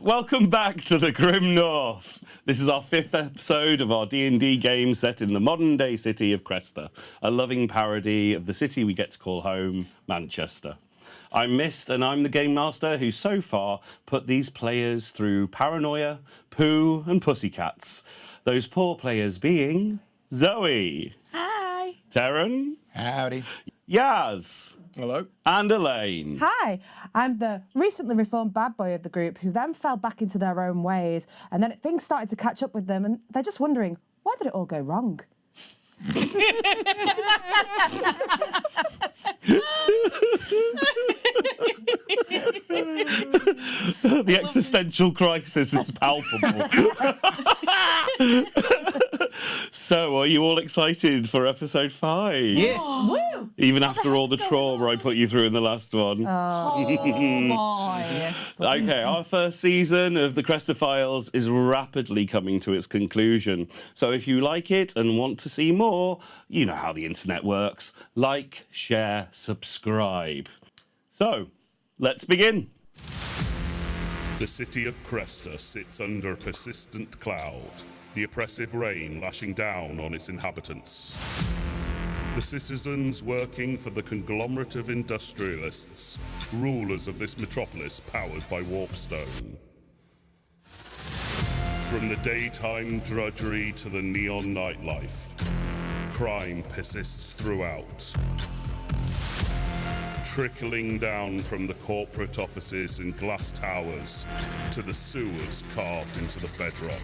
Welcome back to the Grim North. This is our 5th episode of our D&D game set in the modern-day city of Cresta, a loving parody of the city we get to call home, Manchester. I'm Mist, and I'm the Game Master who so far put these players through paranoia, poo, and pussycats. Those poor players being Zoe. Hi. Taryn. Howdy. Yaz. Hello. And Elaine. Hi. I'm the recently reformed bad boy of the group who then fell back into their own ways, and then things started to catch up with them, and they're just wondering, why did it all go wrong? The existential crisis is palpable. So, are you all excited for episode 5? Yes. Woo! Even after all the trauma I put you through in the last one. Oh, boy. Okay, our first season of the Cresta Files is rapidly coming to its conclusion. So if you like it and want to see more, you know how the internet works. Like, share, subscribe. So, let's begin. The city of Cresta sits under persistent cloud, the oppressive rain lashing down on its inhabitants. The citizens working for the conglomerate of industrialists, rulers of this metropolis powered by Warpstone. From the daytime drudgery to the neon nightlife, crime persists throughout. Trickling down from the corporate offices and glass towers to the sewers carved into the bedrock.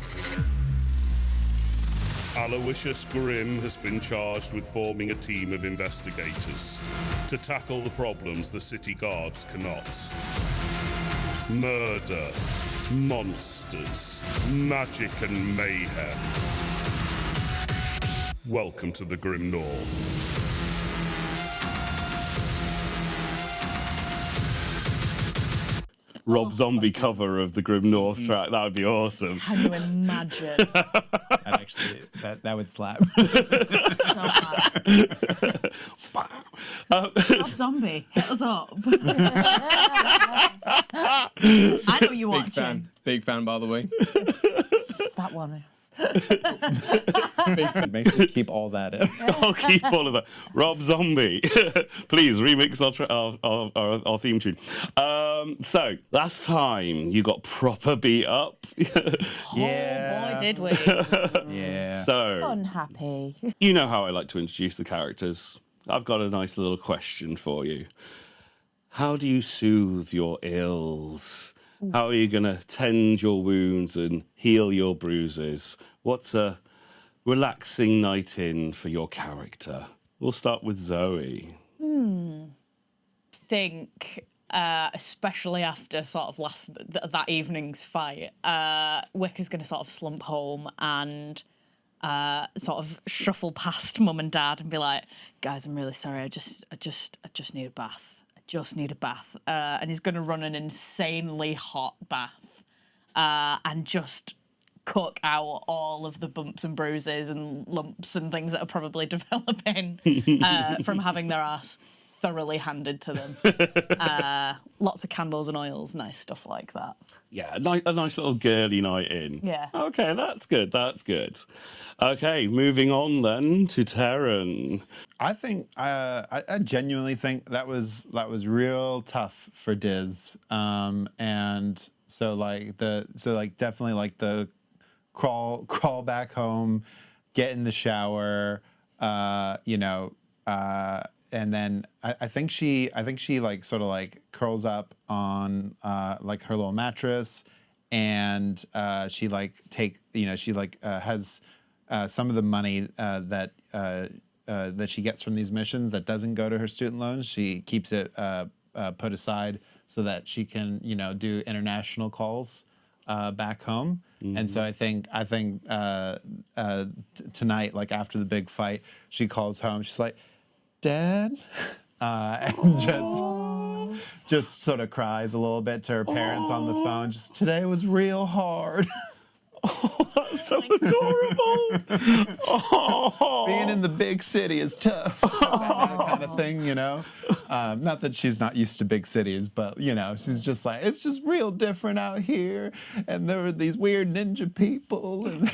Aloysius Grimm has been charged with forming a team of investigators to tackle the problems the city guards cannot. Murder, monsters, magic and mayhem. Welcome to the Grim North. Rob Zombie cover of the Grim North track. That would be awesome. Can you imagine? Actually, that would slap. Rob Zombie, hit us up. I know you're watching. Big fan, by the way. It's that one. Make sure you keep all that in. I'll keep all of that. Rob Zombie, please remix our theme tune. So last time you got proper beat up. Yeah. Oh boy, did we. Yeah. So Unhappy. you know how I like to introduce the characters. I've got a nice little question for you. How do you soothe your ills? How are you going to tend your wounds and heal your bruises? What's a relaxing night in for your character? We'll start with Zoe. Think, especially after sort of that evening's fight, Wicker's going to sort of slump home and sort of shuffle past mum and dad and be like, "Guys, I'm really sorry. I just need a bath. Just need a bath," and he's going to run an insanely hot bath and just cook out all of the bumps and bruises and lumps and things that are probably developing from having their ass thoroughly handed to them. Lots of candles and oils, nice stuff like that. Yeah, a nice little girly night in. Yeah. Okay, that's good. That's good. Okay, moving on then to Taryn. I think I genuinely think that was real tough for Diz, and so definitely like the crawl back home, get in the shower, and then I think she like sort of like curls up on like her little mattress, and she like has some of the money that she gets from these missions that doesn't go to her student loans. She keeps it put aside so that she can do international calls back home. Mm-hmm. And so I think tonight, like after the big fight, she calls home. She's like, "Dad," and just sort of cries a little bit to her parents on the phone. Just, "Today was real hard." Oh, so adorable. Oh. Being in the big city is tough. That kind of thing, you know. Not that she's not used to big cities, but you know, she's just like, it's just real different out here. And there were these weird ninja people, and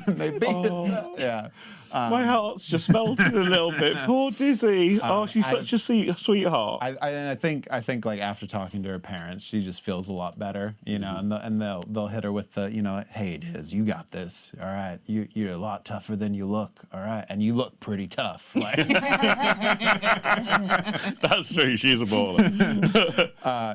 they beat us up. Yeah. My heart's just melted a little bit. Poor Dizzy. She's such a sweetheart. I think like after talking to her parents, she just feels a lot better, you know. And they'll hit her with the, you know, hey Diz, you got this. All right, you're a lot tougher than you look. All right, and you look pretty tough. Like. That's true. She's a baller.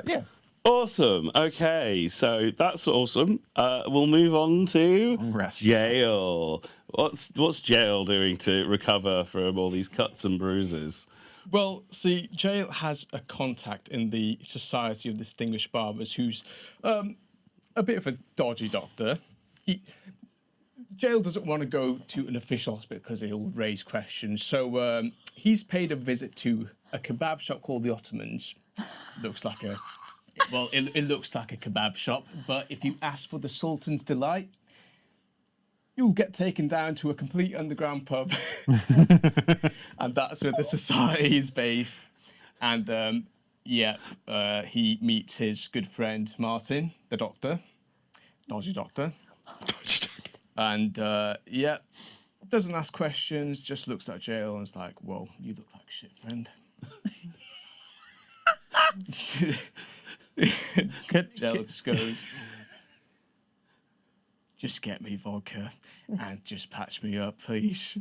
Yeah. Awesome. Okay, so that's awesome. We'll move on to rest. Jael. What's Jael doing to recover from all these cuts and bruises? Well, see, Jael has a contact in the Society of Distinguished Barbers who's a bit of a dodgy doctor. Jael doesn't want to go to an official hospital because it'll raise questions. So he's paid a visit to a kebab shop called the Ottomans. Looks like a... Well, it looks like a kebab shop, but if you ask for the Sultan's Delight, you'll get taken down to a complete underground pub. And that's where the society is based. And, he meets his good friend, Martin, the doctor. Dodgy doctor. And, doesn't ask questions, just looks at Jael and is like, whoa, you look like shit, friend. Jael just goes, just get me vodka and just patch me up, please.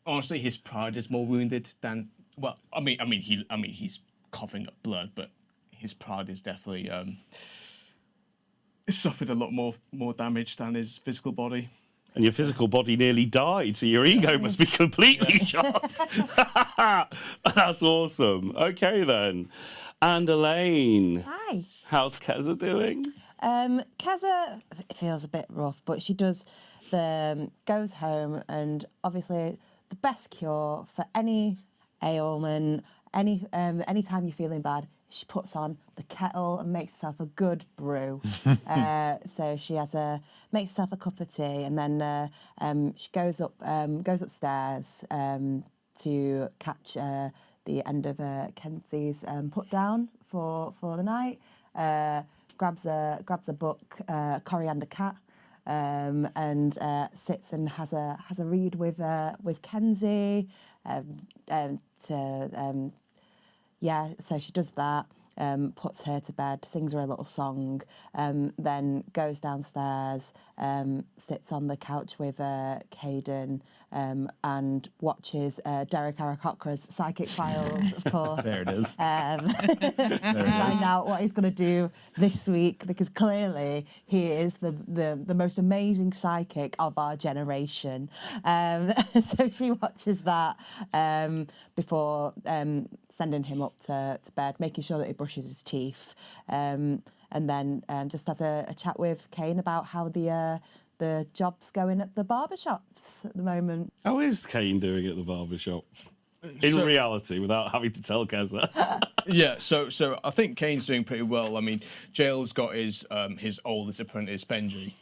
Honestly, his pride is more wounded than he's coughing up blood, but his pride is definitely suffered a lot more damage than his physical body. And your physical body nearly died, so your ego must be completely shot. That's awesome. Okay, then. And Elaine. Hi. How's Kezza doing? Kezza feels a bit rough, but she goes home, and obviously the best cure for any ailment, any time you're feeling bad, she puts on the kettle and makes herself a good brew. So she makes herself a cup of tea, and then she goes upstairs to catch the end of Kenzie's put down for the night. Grabs a book, Coriander Cat, and sits and has a read with Kenzie. So she does that. Puts her to bed, sings her a little song, then goes downstairs, sits on the couch with Caden, and watches Derek Arakocra's Psychic Files, of course. There it is. To find out what he's going to do this week, because clearly he is the most amazing psychic of our generation. So she watches that before sending him up to bed, making sure that he brushes his teeth, and then just has a chat with Kane about how the job's going at the barber shops at the moment. How is Kane doing at the barbershop? In reality, without having to tell Kezza. Yeah, so I think Kane's doing pretty well. I mean, Jael's got his oldest apprentice, Benji,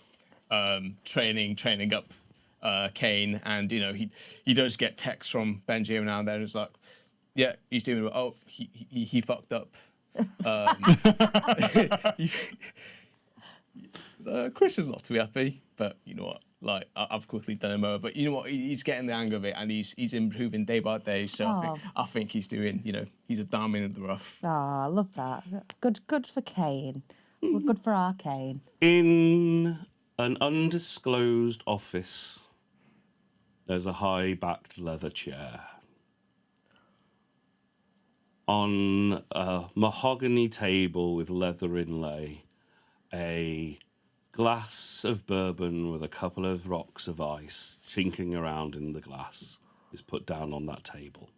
training up Kane, and you know he does get texts from Benji every now and then. It's like, yeah, he's doing well. Oh, he fucked up. Chris is not too happy, but you know what? Like I've quickly done him over, but you know what? He's getting the hang of it, and he's improving day by day. So I think he's doing. You know, he's a diamond in the rough. Oh, I love that. Good for Kane. Well, good for our Kane. In an undisclosed office, there's a high-backed leather chair. On a mahogany table with leather inlay, a glass of bourbon with a couple of rocks of ice chinking around in the glass is put down on that table.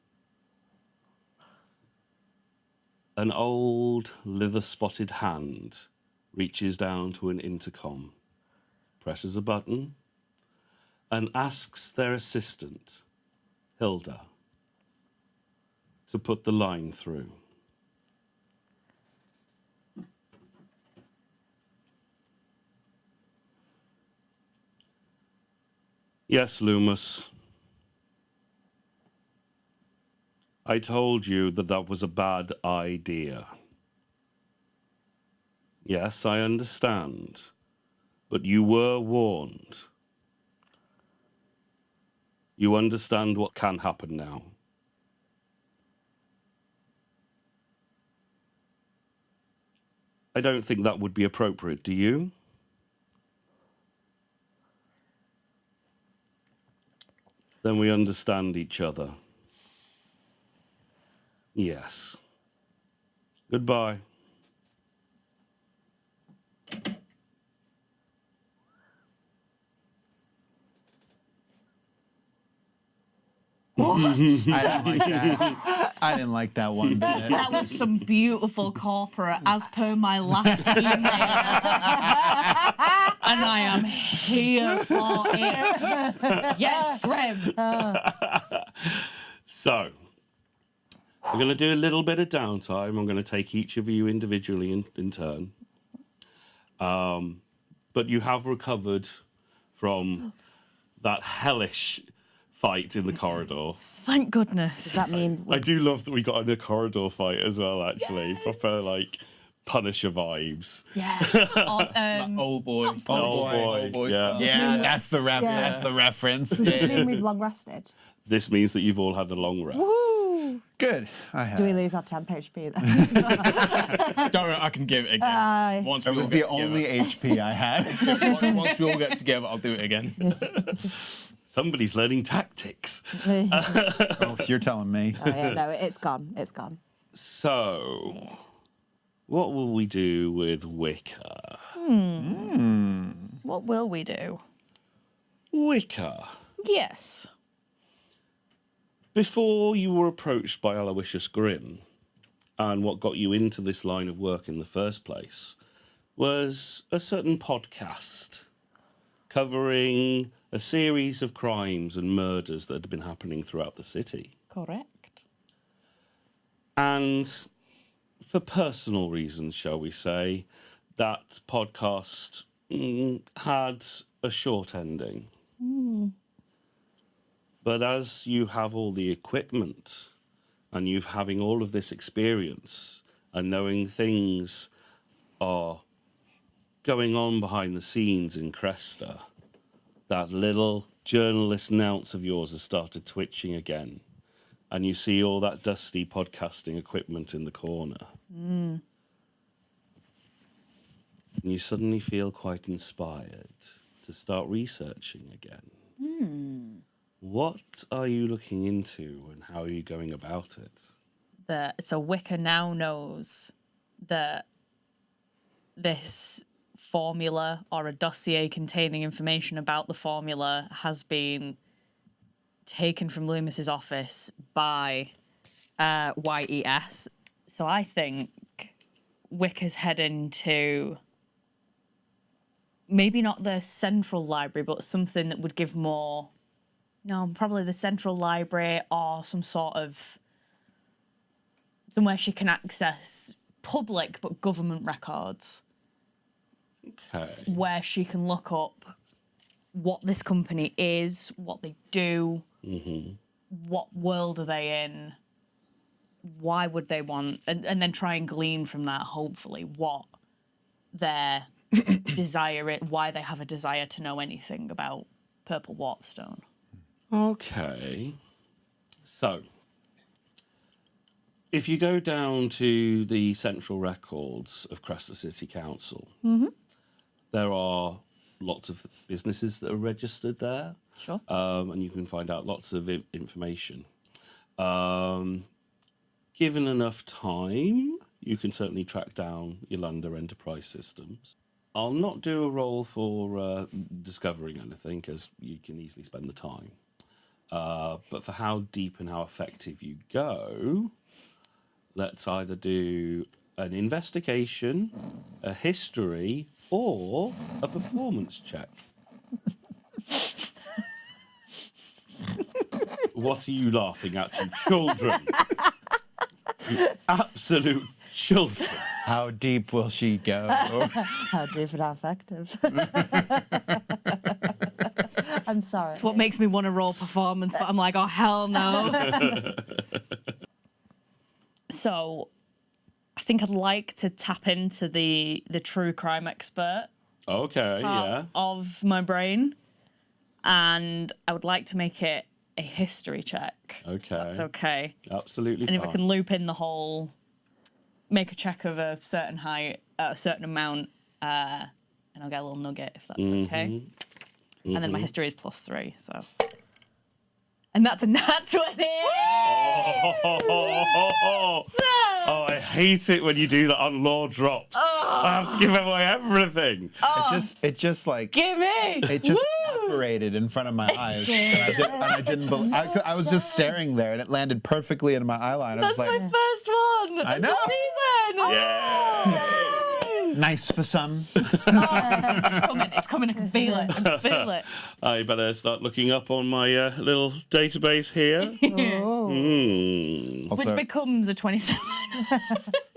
An old leather-spotted hand reaches down to an intercom, presses a button, and asks their assistant, Hilda, to put the line through. Yes, Loomis. I told you that that was a bad idea. Yes, I understand. But you were warned. You understand what can happen now. I don't think that would be appropriate, do you? Then we understand each other. Yes. Goodbye. I didn't like that. I didn't like that one bit. That was some beautiful corporate, as per my last email. And I am here for it. Yes, Grimm. So, we're going to do a little bit of downtime. I'm going to take each of you individually in turn. But you have recovered from that hellish fight in the corridor. Thank goodness. Does that mean I do love that we got in a corridor fight as well, actually. Yay. Proper, like, Punisher vibes. Yeah. Or, Old boy. Oh, boy. Old boy Yeah. stuff. Yeah, that's the Yeah. that's the reference. does this mean we've long rested? This means that you've all had a long rest. Woo! Good. I have. Do we lose our temp HP then? Don't worry, I can give it again. Aye. Once That we was all the get only HP I had. Once we all get together, I'll do it again. Somebody's learning tactics. Oh, you're telling me. Oh, yeah, no, it's gone. It's gone. So, what will we do with Wicker? what will we do? Wicker. Yes. Before you were approached by Aloysius Grimm, and what got you into this line of work in the first place, was a certain podcast covering a series of crimes and murders that had been happening throughout the city. Correct. And for personal reasons, shall we say, that podcast had a short ending. But as you have all the equipment and you've having all of this experience and knowing things are going on behind the scenes in Cresta, that little journalist nounce of yours has started twitching again. And you see all that dusty podcasting equipment in the corner. And you suddenly feel quite inspired to start researching again. What are you looking into and how are you going about it? So Wicker now knows that this formula or a dossier containing information about the formula has been taken from Loomis's office by YES. So I think Wicker's heading to maybe not the central library, but something that would give more. No, probably the central library or some sort of somewhere she can access public but government records. Okay. Where she can look up what this company is, what they do, what world are they in, why would they want, and then try and glean from that, hopefully, what their desire is, why they have a desire to know anything about Purple Warpstone. Okay. So, if you go down to the central records of Cresta City Council, there are lots of businesses that are registered there. Sure. And you can find out lots of information. Given enough time, you can certainly track down Yolanda Enterprise Systems. I'll not do a roll for discovering anything, as you can easily spend the time. But for how deep and how effective you go, let's either do an investigation, a history, or a performance check. What are you laughing at, you children? You absolute children. How deep will she go? How deep and how effective. I'm sorry. It's what makes me want to roll performance, but I'm like, oh, hell no. So I think I'd like to tap into the true crime expert Okay, part of my brain. And I would like to make it a history check. Okay. That's okay. Absolutely And if fine. I can loop in the whole, make a check of a certain height, a certain amount, and I'll get a little nugget if that's okay. And then my history is +3, so. And that's a nat 20! Oh, I hate it when you do that on law drops. I have to give away everything. It just like Gimme! it just evaporated in front of my eyes, and I didn't believe. I was just staring there, and it landed perfectly in my eye line. I was That's like, my first one! I of know. the season! Yeah. nice for some. It's coming, I can feel it. I better start looking up on my little database here. Which becomes a 27.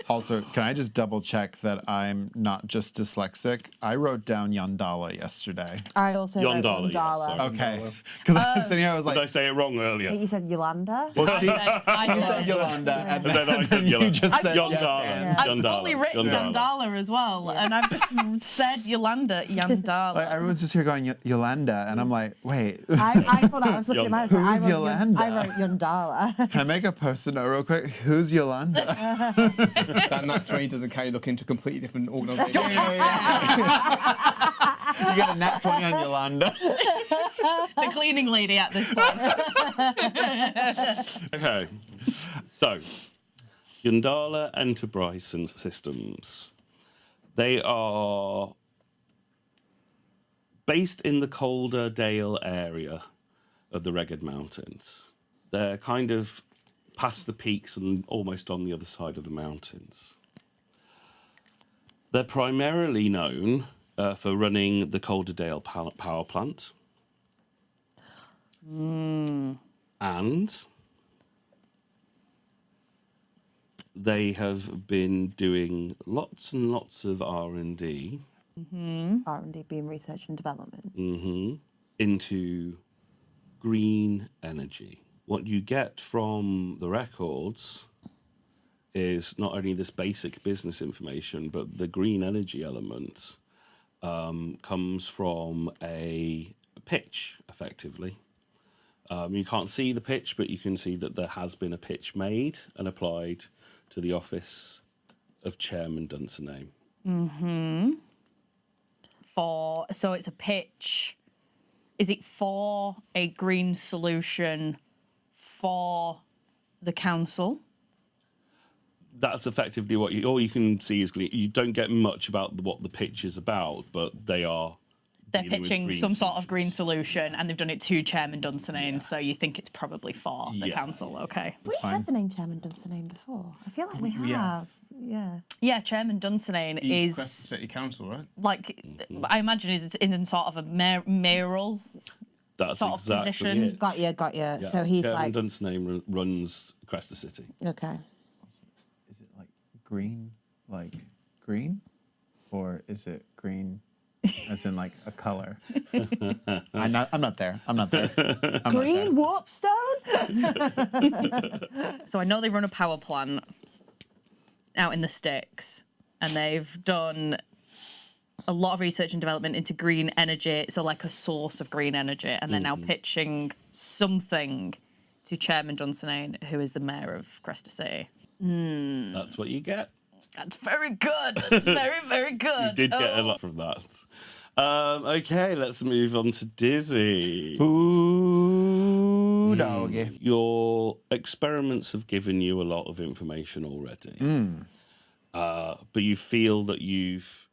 Also, can I just double check that I'm not just dyslexic? I wrote down Yandala yesterday. I also wrote Yondala, yes, Yondala. sorry. Okay. Because I was sitting here, I was Did I like, say it wrong earlier? You said Yolanda? well, she I said Yolanda, and And then I said you Yolanda. just said Yondala. yes. I've Yondala. fully written Yondala. Yandala as well, and I've just said Yolanda, Yandala. Like, everyone's just here going Yolanda, and I'm like, wait, I thought that I was looking at mine. I was like, Who's Yolanda? I wrote Yondala. can I make a post-it note real quick? Who's Yolanda? That nat 20 doesn't carry look into a completely different organisation. You get a nat 20 on Yolanda. The cleaning lady at this point. Okay. So, Yondala Enterprise Systems. They are based in the colder Dale area of the Reged Mountains. They're kind of past the peaks and almost on the other side of the mountains. They're primarily known for running the Calderdale power plant. And they have been doing lots and lots of R&D R&D being research and development. into green energy. What you get from the records is not only this basic business information, but the green energy element comes from a pitch, effectively. You can't see the pitch, but you can see that there has been a pitch made and applied to the office of Chairman Dunsinane. So it's a pitch. Is it for a green solution for the council? That's effectively what all you can see is green. You don't get much about what the pitch is about, but they're dealing with pitching green some sort of solutions. green solution, and they've done it to Chairman Dunsinane, so you think it's probably for the Yeah. council, okay? We've fine. had the name Chairman Dunsinane before. I feel like we have. Yeah. Yeah. Yeah, Chairman Dunsinane He's is, Crest City Council, right? like, I imagine it's in sort of a mayoral That's sort of exactly position. it. Got you. Yeah. So he's Chairman like, Dunsinane runs Cresta City. okay. Is it like green, or is it green, as in like a color? I'm not there. Green Warpstone? So I know they run a power plant out in the sticks, and they've done a lot of research and development into green energy, so like a source of green energy, and they're now pitching something to Chairman Dunsinane, who is the mayor of Cresta City. That's what you get. That's very good. That's very, very good. You did get a lot from that. Okay, let's move on to Dizzy. Ooh, doggy. Your experiments have given you a lot of information already. But you feel that you've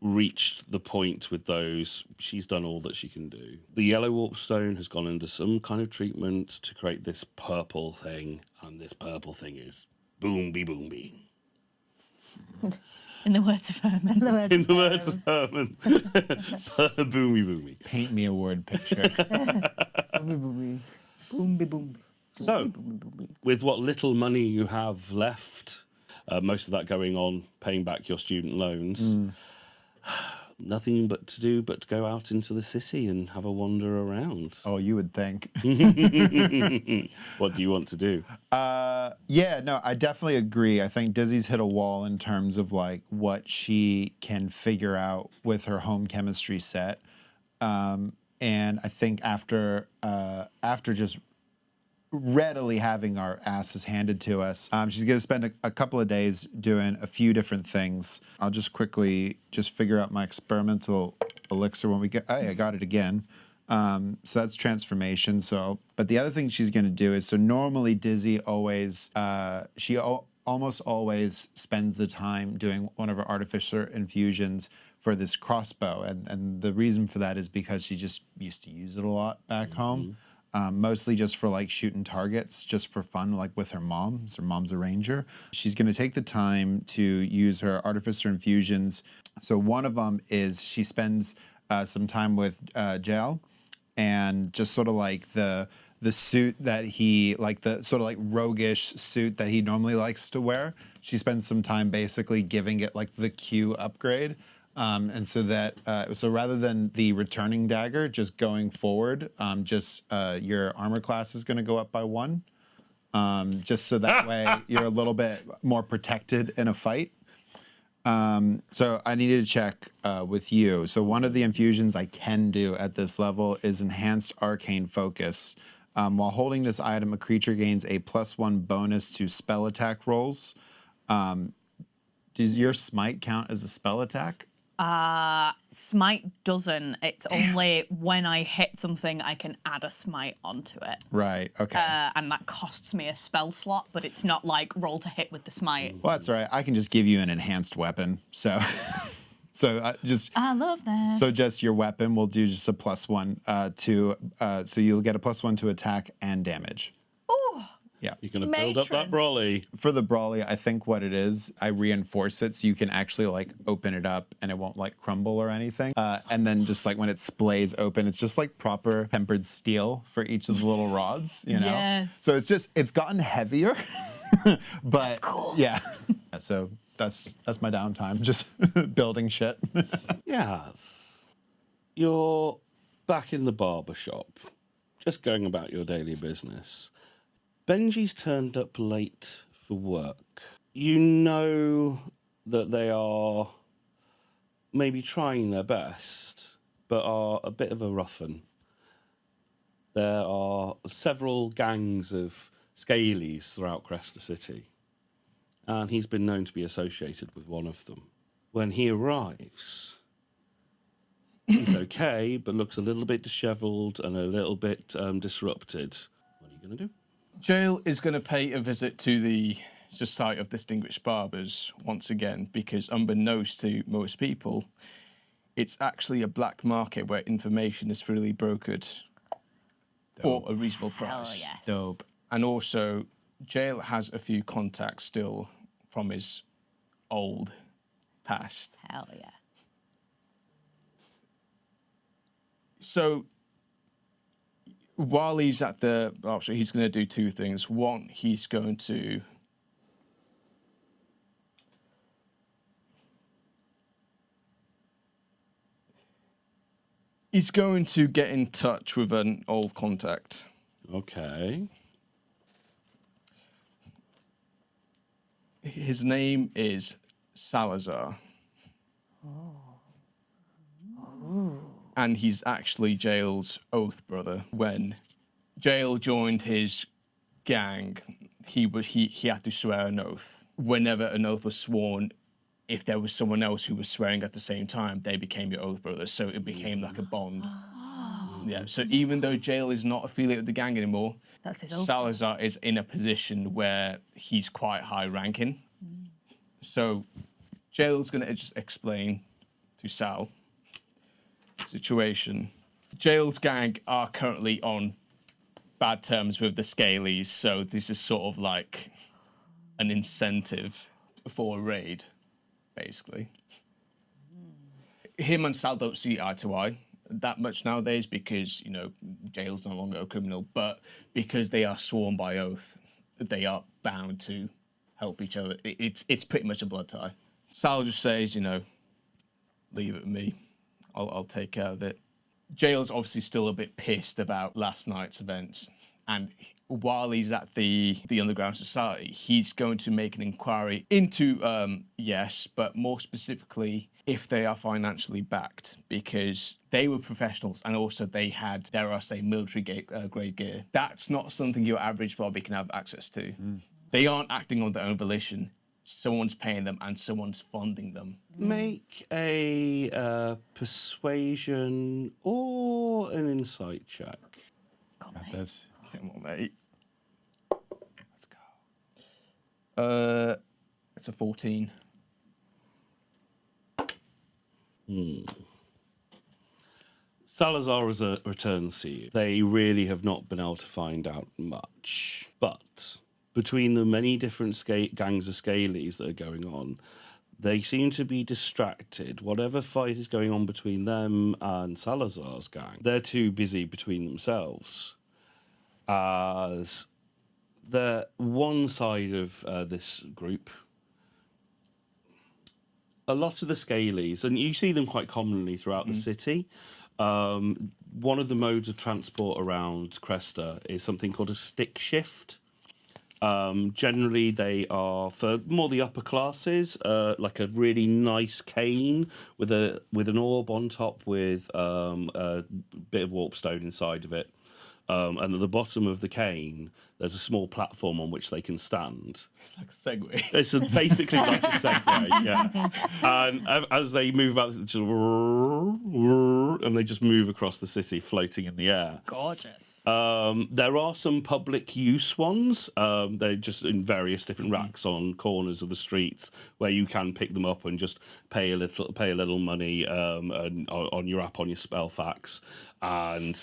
reached the point with those. She's done all that she can do. The yellow warpstone has gone into some kind of treatment to create this purple thing, and this purple thing is boomby boomby. In the words of Herman. In the words of Herman, boomy boomy. Paint me a word picture. Boomby boomby. So, with what little money you have left, most of that going on paying back your student loans, nothing but to do but go out into the city and have a wander around. Oh, you would think. What do you want to do? Yeah, no, I definitely agree. I think Dizzy's hit a wall in terms of like what she can figure out with her home chemistry set. And I think after just readily having our asses handed to us, she's going to spend a couple of days doing a few different things. I'll just quickly figure out my experimental elixir when we get. Hey, I got it again. So that's transformation. So, but the other thing she's going to do is, so normally Dizzy always, almost always spends the time doing one of her artificer infusions for this crossbow. And the reason for that is because she just used to use it a lot back home. Mostly just for like shooting targets, just for fun, like with her mom. So her mom's a ranger. She's going to take the time to use her artificer infusions. So one of them is she spends some time with Jael, and just sort of like the suit that he, like the sort of like roguish suit that he normally likes to wear. She spends some time basically giving it like the Q upgrade. And so that, so rather than the returning dagger, just going forward, your armor class is going to go up by 1. Just so that way you're a little bit more protected in a fight. So I needed to check with you. So one of the infusions I can do at this level is Enhanced Arcane Focus. While holding this item, a creature gains a +1 bonus to spell attack rolls. Does your smite count as a spell attack? Smite doesn't. It's only when I hit something I can add a smite onto it. Right, okay. And that costs me a spell slot, but it's not like roll to hit with the smite. Well, that's all right. I can just give you an enhanced weapon. So, I love that. So just your weapon will do just a +1 so you'll get a +1 to attack and damage. Oh. Yeah. You're going to build up that brawly. For the brawly, I think what it is, I reinforce it so you can actually like open it up and it won't like crumble or anything. And then just like when it splays open, it's just like proper tempered steel for each of the little rods, you know? Yes. So it's gotten heavier, but That's cool. Yeah. So that's my downtime, just building shit. Yes. You're back in the barber shop, just going about your daily business. Benji's turned up late for work. You know that they are maybe trying their best, but are a bit of a rough un. There are several gangs of scalies throughout Cresta City, and he's been known to be associated with one of them. When he arrives, he's okay, but looks a little bit dishevelled and a little bit disrupted. What are you going to do? Jael is going to pay a visit to the Society of Distinguished Barbers once again, because unbeknownst to most people, it's actually a black market where information is freely brokered for a reasonable price. Hell yes. Dope. And also, Jael has a few contacts still from his old past. Hell yeah. So while he's at the option, he's going to do two things. One, he's going to get in touch with an old contact. Okay. His name is Salazar. And he's actually Jael's oath brother. When Jael joined his gang, he had to swear an oath. Whenever an oath was sworn, if there was someone else who was swearing at the same time, they became your oath brothers. So it became like a bond. Yeah. So even though Jael is not affiliated with the gang anymore, That's his oath. Salazar is in a position where he's quite high ranking. So Jael's going to just explain to Sal situation. Jael's gang are currently on bad terms with the Scalies, so this is sort of like an incentive for a raid, basically. Him and Sal don't see eye to eye that much nowadays because, you know, Jael's no longer a criminal, but because they are sworn by oath, they are bound to help each other. It's pretty much a blood tie. Sal just says, you know, leave it with me. I'll take care of it. Jael's obviously still a bit pissed about last night's events, and while he's at the Underground Society, he's going to make an inquiry into Yes, but more specifically if they are financially backed, because they were professionals and also they had, dare I say, military grade gear. That's not something your average Bobby can have access to. They aren't acting on their own volition. Someone's paying them and someone's funding them. Make a persuasion or an insight check. Got this. Come on, mate. Let's go. It's a 14. Salazar returns to you. They really have not been able to find out much. But between the many different gangs of Scalies that are going on, they seem to be distracted. Whatever fight is going on between them and Salazar's gang, they're too busy between themselves. As the one side of this group, a lot of the Scalies, and you see them quite commonly throughout the city. One of the modes of transport around Cresta is something called a stick shift. Generally, they are for more the upper classes, like a really nice cane with an orb on top with a bit of warpstone inside of it. And at the bottom of the cane, there's a small platform on which they can stand. It's like a Segway. It's basically like a Segway, yeah. And as they move about, just and they just move across the city, floating in the air. Gorgeous. There are some public use ones. They're just in various different racks on corners of the streets where you can pick them up and just pay a little money on your app, on your Spellfax, and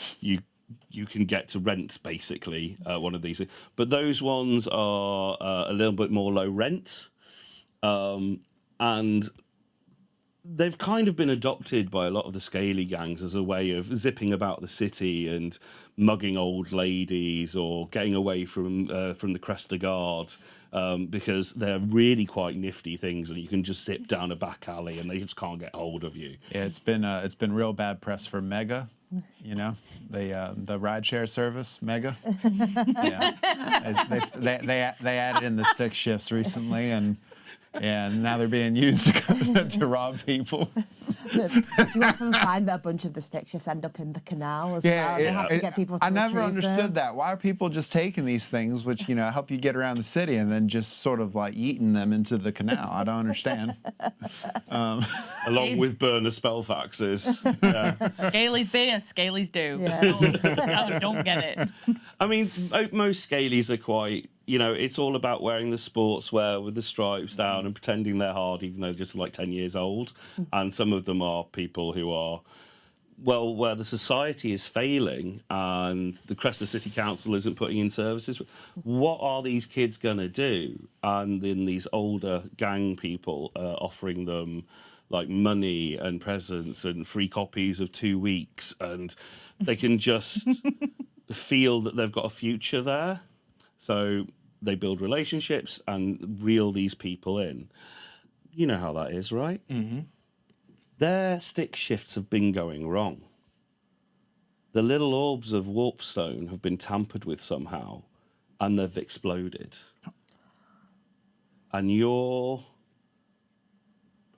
you can get to rent basically one of these. But those ones are a little bit more low rent, and they've kind of been adopted by a lot of the Scaly gangs as a way of zipping about the city and mugging old ladies or getting away from the Cresta Guard, because they're really quite nifty things, and you can just zip down a back alley and they just can't get hold of you. Yeah, it's been real bad press for Mega. You know, the rideshare service, Mega. Yeah, they added in the stick shifts recently, and now they're being used to rob people. You often find that a bunch of the stick shifts end up in the canal as well. They have to get people to I never retrieve understood them. that. Why are people just taking these things, which help you get around the city, and then just sort of like eating them into the canal? I don't understand. Along with burner spellfaxes. Yeah. Scalies be as Scalies do. Yeah. Don't get it. I mean, most Scalies are quite, it's all about wearing the sportswear with the stripes down and pretending they're hard, even though they're just like 10 years old. And some of them are people who are, well, where the society is failing and the Cresta City Council isn't putting in services. What are these kids going to do? And then these older gang people offering them like money and presents and free copies of 2 weeks, and they can just feel that they've got a future there. So they build relationships and reel these people in. You know how that is, right? Mm-hmm. Their stick shifts have been going wrong. The little orbs of warpstone have been tampered with somehow, and they've exploded. And your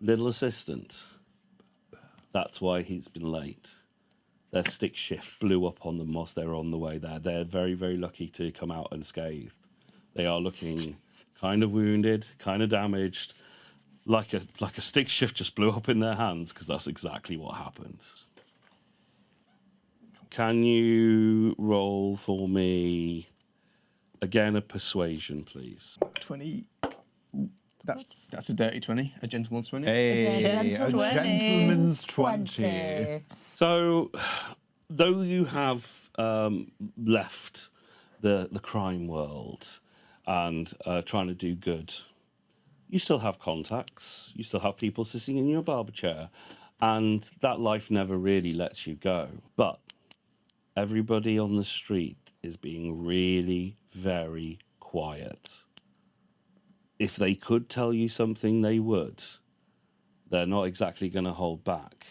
little assistant, that's why he's been late. Their stick shift blew up on them whilst they were on the way there. They're very, very lucky to come out unscathed. They are looking kind of wounded, kind of damaged, like a stick shift just blew up in their hands, because that's exactly what happened. Can you roll for me again a persuasion, please? 20. Ooh, that's a dirty 20, a gentleman's 20. Hey, a Gentleman's gentleman's 20. So, though you have left the crime world and trying to do good, you still have contacts. You still have people sitting in your barber chair, and that life never really lets you go. But everybody on the street is being really very quiet. If they could tell you something, they would. They're not exactly going to hold back.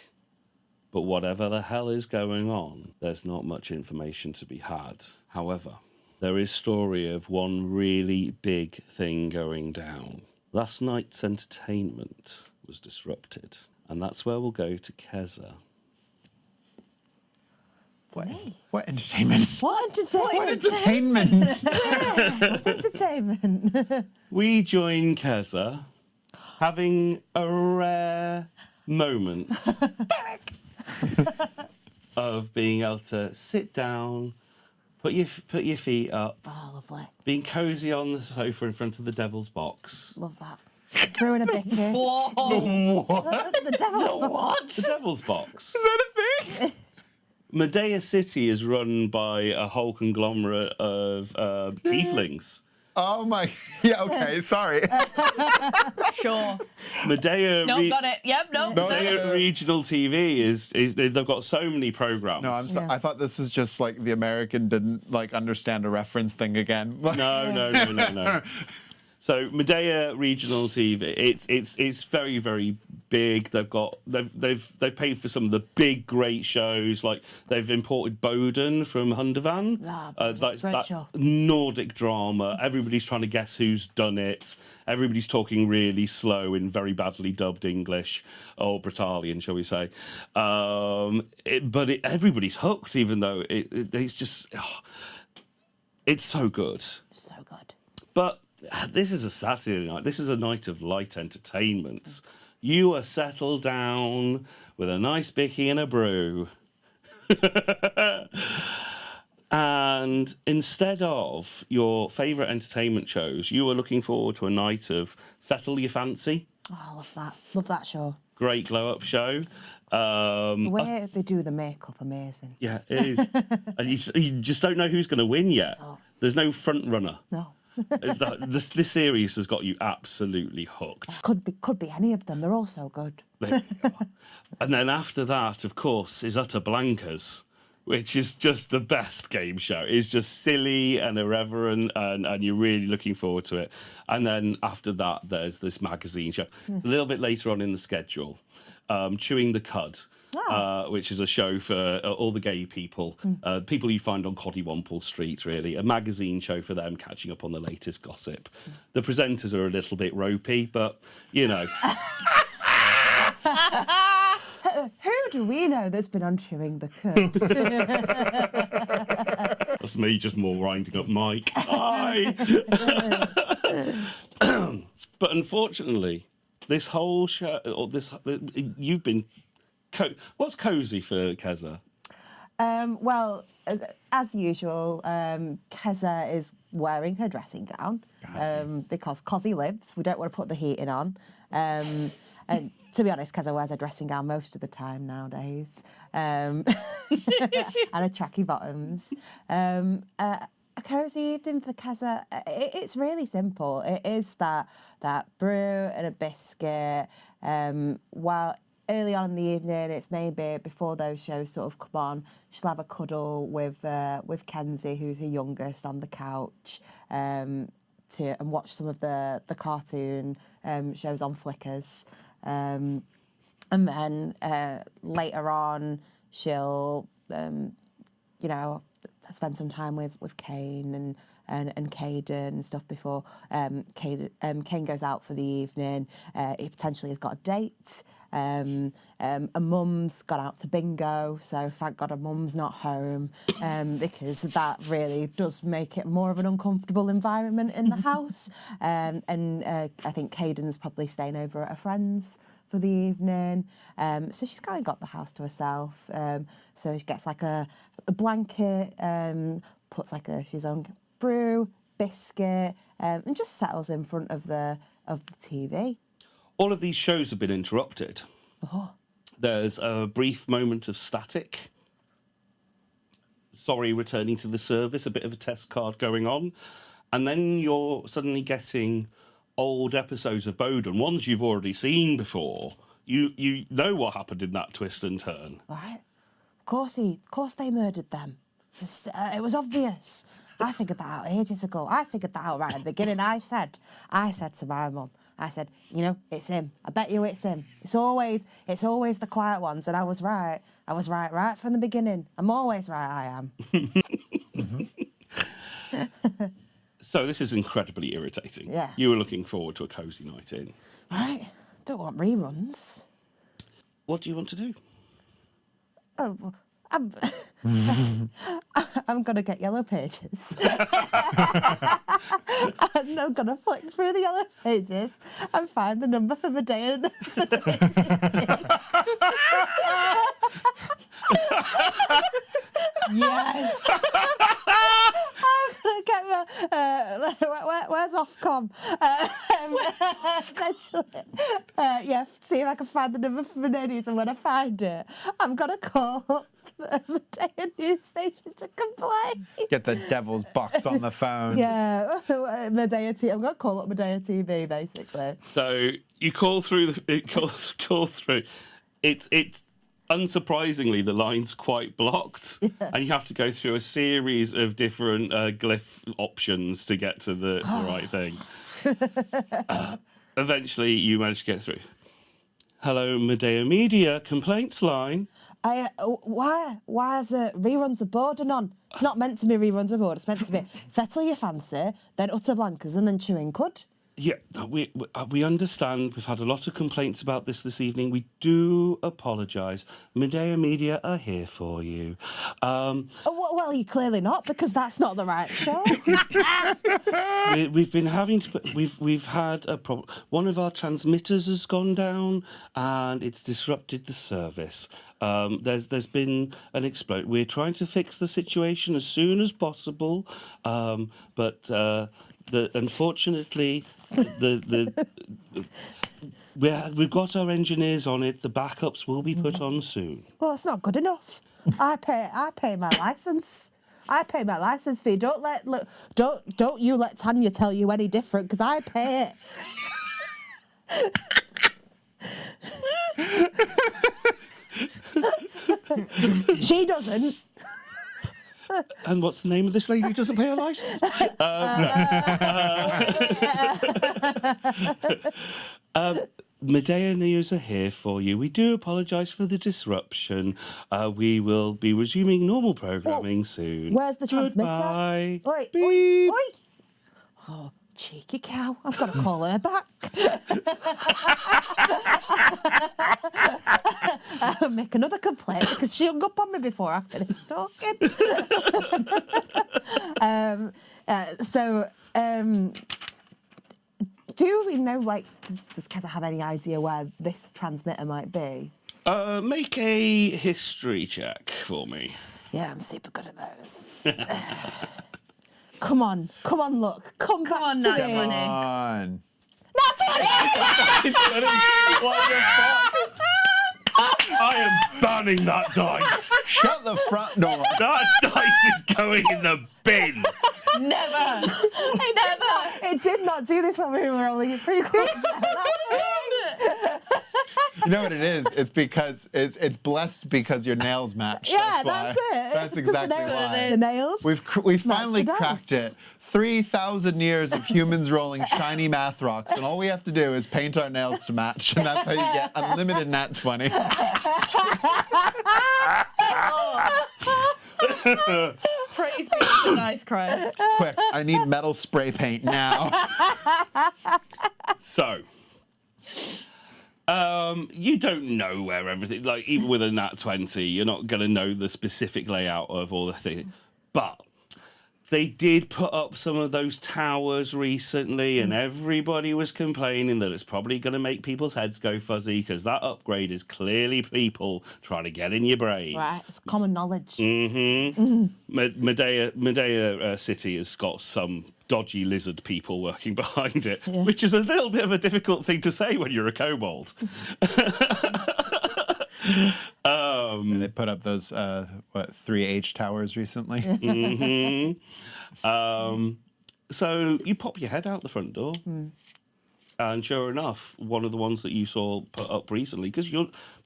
But whatever the hell is going on, there's not much information to be had. However, there is story of one really big thing going down. Last night's entertainment was disrupted, and that's where we'll go to Kezza. What entertainment? What entertainment? What entertainment? What entertainment? We join Kezza having a rare moment of being able to sit down, put your feet up, Oh, lovely. being cosy on the sofa in front of the devil's box. Love that. Brewing a bicky. Whoa! The devil's What? The devil's box. Is that a thing? Medea City is run by a whole conglomerate of tieflings. Oh my. Yeah. Okay. Sorry. Sure. Medea. No, got it. Yep, no. Medea Regional TV is they've got so many programs. No, Yeah. I thought this was just like the American didn't like understand a reference thing again. No. So Medea Regional TV, it's very, very big. They've paid for some of the big great shows. Like they've imported Boden from Hundervan. Great That show. Nordic drama. Everybody's trying to guess who's done it. Everybody's talking really slow in very badly dubbed English, or Britalian, shall we say? Everybody's hooked, even though it's just it's so good. So good. But this is a Saturday night. This is a night of light entertainment. You are settled down with a nice bicky and a brew. And instead of your favourite entertainment shows, you are looking forward to a night of Fettle Your Fancy. Oh, I love that. Love that show. Great glow-up show. The way they do the makeup, amazing. Yeah, it is. And you just don't know who's going to win yet. Oh. There's no front runner. No. This series has got you absolutely hooked. Could be any of them. They're all so good. There we go. And then after that, of course, is Utter Blankers, which is just the best game show. It's just silly and irreverent, and you're really looking forward to it. And then after that, there's this magazine show. A little bit later on in the schedule, Chewing the Cud. Which is a show for all the gay people, people you find on Coddy Street, really. A magazine show for them, catching up on the latest gossip. The presenters are a little bit ropey, but, you know. Who do we know that's been on Chewing the Cud? That's me just more winding up Mike. Hi! But unfortunately, this whole show, you've been... What's cosy for Kezza? Well, as usual, Kezza is wearing her dressing gown because Cosy lives. We don't want to put the heating on. And to be honest, Kezza wears a dressing gown most of the time nowadays. And a tracky bottoms. A cosy evening for Kezza. It's really simple. It is that brew and a biscuit. While early on in the evening, it's maybe before those shows sort of come on, she'll have a cuddle with Kenzie, who's her youngest, on the couch, and watch some of the cartoon shows on Flickers. And then later on, she'll spend some time with Kane and Caden and stuff before Kane goes out for the evening. He potentially has got a date. A mum's gone out to bingo, so thank God her mum's not home, because that really does make it more of an uncomfortable environment in the house. I think Caden's probably staying over at a friend's for the evening. So she's kind of got the house to herself. So she gets like a blanket, puts like she's on brew, biscuit, and just settles in front of the TV. All of these shows have been interrupted. Oh. There's a brief moment of static. Sorry, returning to the service, a bit of a test card going on. And then you're suddenly getting old episodes of Boden, ones you've already seen before. You know what happened in that twist and turn. All right. Of course they murdered them. It was obvious. I figured that out ages ago. I figured that out right at the beginning. I said to my mum, I said, you know, it's him. I bet you it's him. It's always the quiet ones. And I was right. I was right from the beginning. I'm always right, I am. So this is incredibly irritating. Yeah. You were looking forward to a cosy night in. Right? Don't want reruns. What do you want to do? Oh, well, I'm going to get Yellow Pages. And I'm going to flick through the Yellow Pages and find the number for Medea. Yes. I'm going to get my... where's Ofcom? Essentially. See if I can find the number for Menenius, and when I find it, I'm going to call up the Medea news station to complain. Get the devil's box on the phone. Yeah, Medea TV. I'm going to call up Medea TV, basically. So you call through. Call through. It's unsurprisingly the line's quite blocked, and you have to go through a series of different glyph options to get to the right thing. Eventually, you manage to get through. Hello, Medea Media complaints line. Why is reruns of Borden on? It's not meant to be reruns of Borden. It's meant to be Fettle Your Fancy, then Utter Blankers, and then Chewing Cud. Yeah, we understand. We've had a lot of complaints about this evening. We do apologise. Medea Media are here for you. Well, you're clearly not, because that's not the right show. We've been having to. We've had a problem. One of our transmitters has gone down, and it's disrupted the service. There's been an explosion. We're trying to fix the situation as soon as possible, but unfortunately, we've got our engineers on it. The backups will be put on soon. Well, that's not good enough. I pay my licence. I pay my licence fee. Don't you let Tanya tell you any different, because I pay it. She doesn't. And what's the name of this lady who doesn't pay her licence? Medea News are here for you. We do apologise for the disruption. We will be resuming normal programming soon. Where's the transmitter? Goodbye. Oi, Beep. oi. Oh, cheeky cow. I've got to call her back. I'll make another complaint, because she hung up on me before I finished talking. Do we know, does Kezza have any idea where this transmitter might be? Make a history check for me. Yeah, I'm super good at those. Come on, look. Come back on, to Nat me. 20. On. Not 20! What the fuck? I am banning that dice. Shut the front door. That dice is going in the bin. Never. It did not do this when we were only prequels. You know what it is? It's because it's blessed because your nails match. Yeah, that's it. That's It's 'cause exactly why. The nails. We've finally the cracked dice. it. 3,000 years of humans rolling shiny math rocks, and all we have to do is paint our nails to match, and that's how you get unlimited nat 20. Praise be to the nice Christ. Quick, I need metal spray paint now. So, you don't know where everything, even with a nat 20, you're not going to know the specific layout of all the things. But they did put up some of those towers recently, and everybody was complaining that it's probably going to make people's heads go fuzzy, because that upgrade is clearly people trying to get in your brain. Right, it's common knowledge. Medea City has got some dodgy lizard people working behind it, which is a little bit of a difficult thing to say when you're a kobold. And they put up those 3H towers recently. So you pop your head out the front door, and sure enough, one of the ones that you saw put up recently, because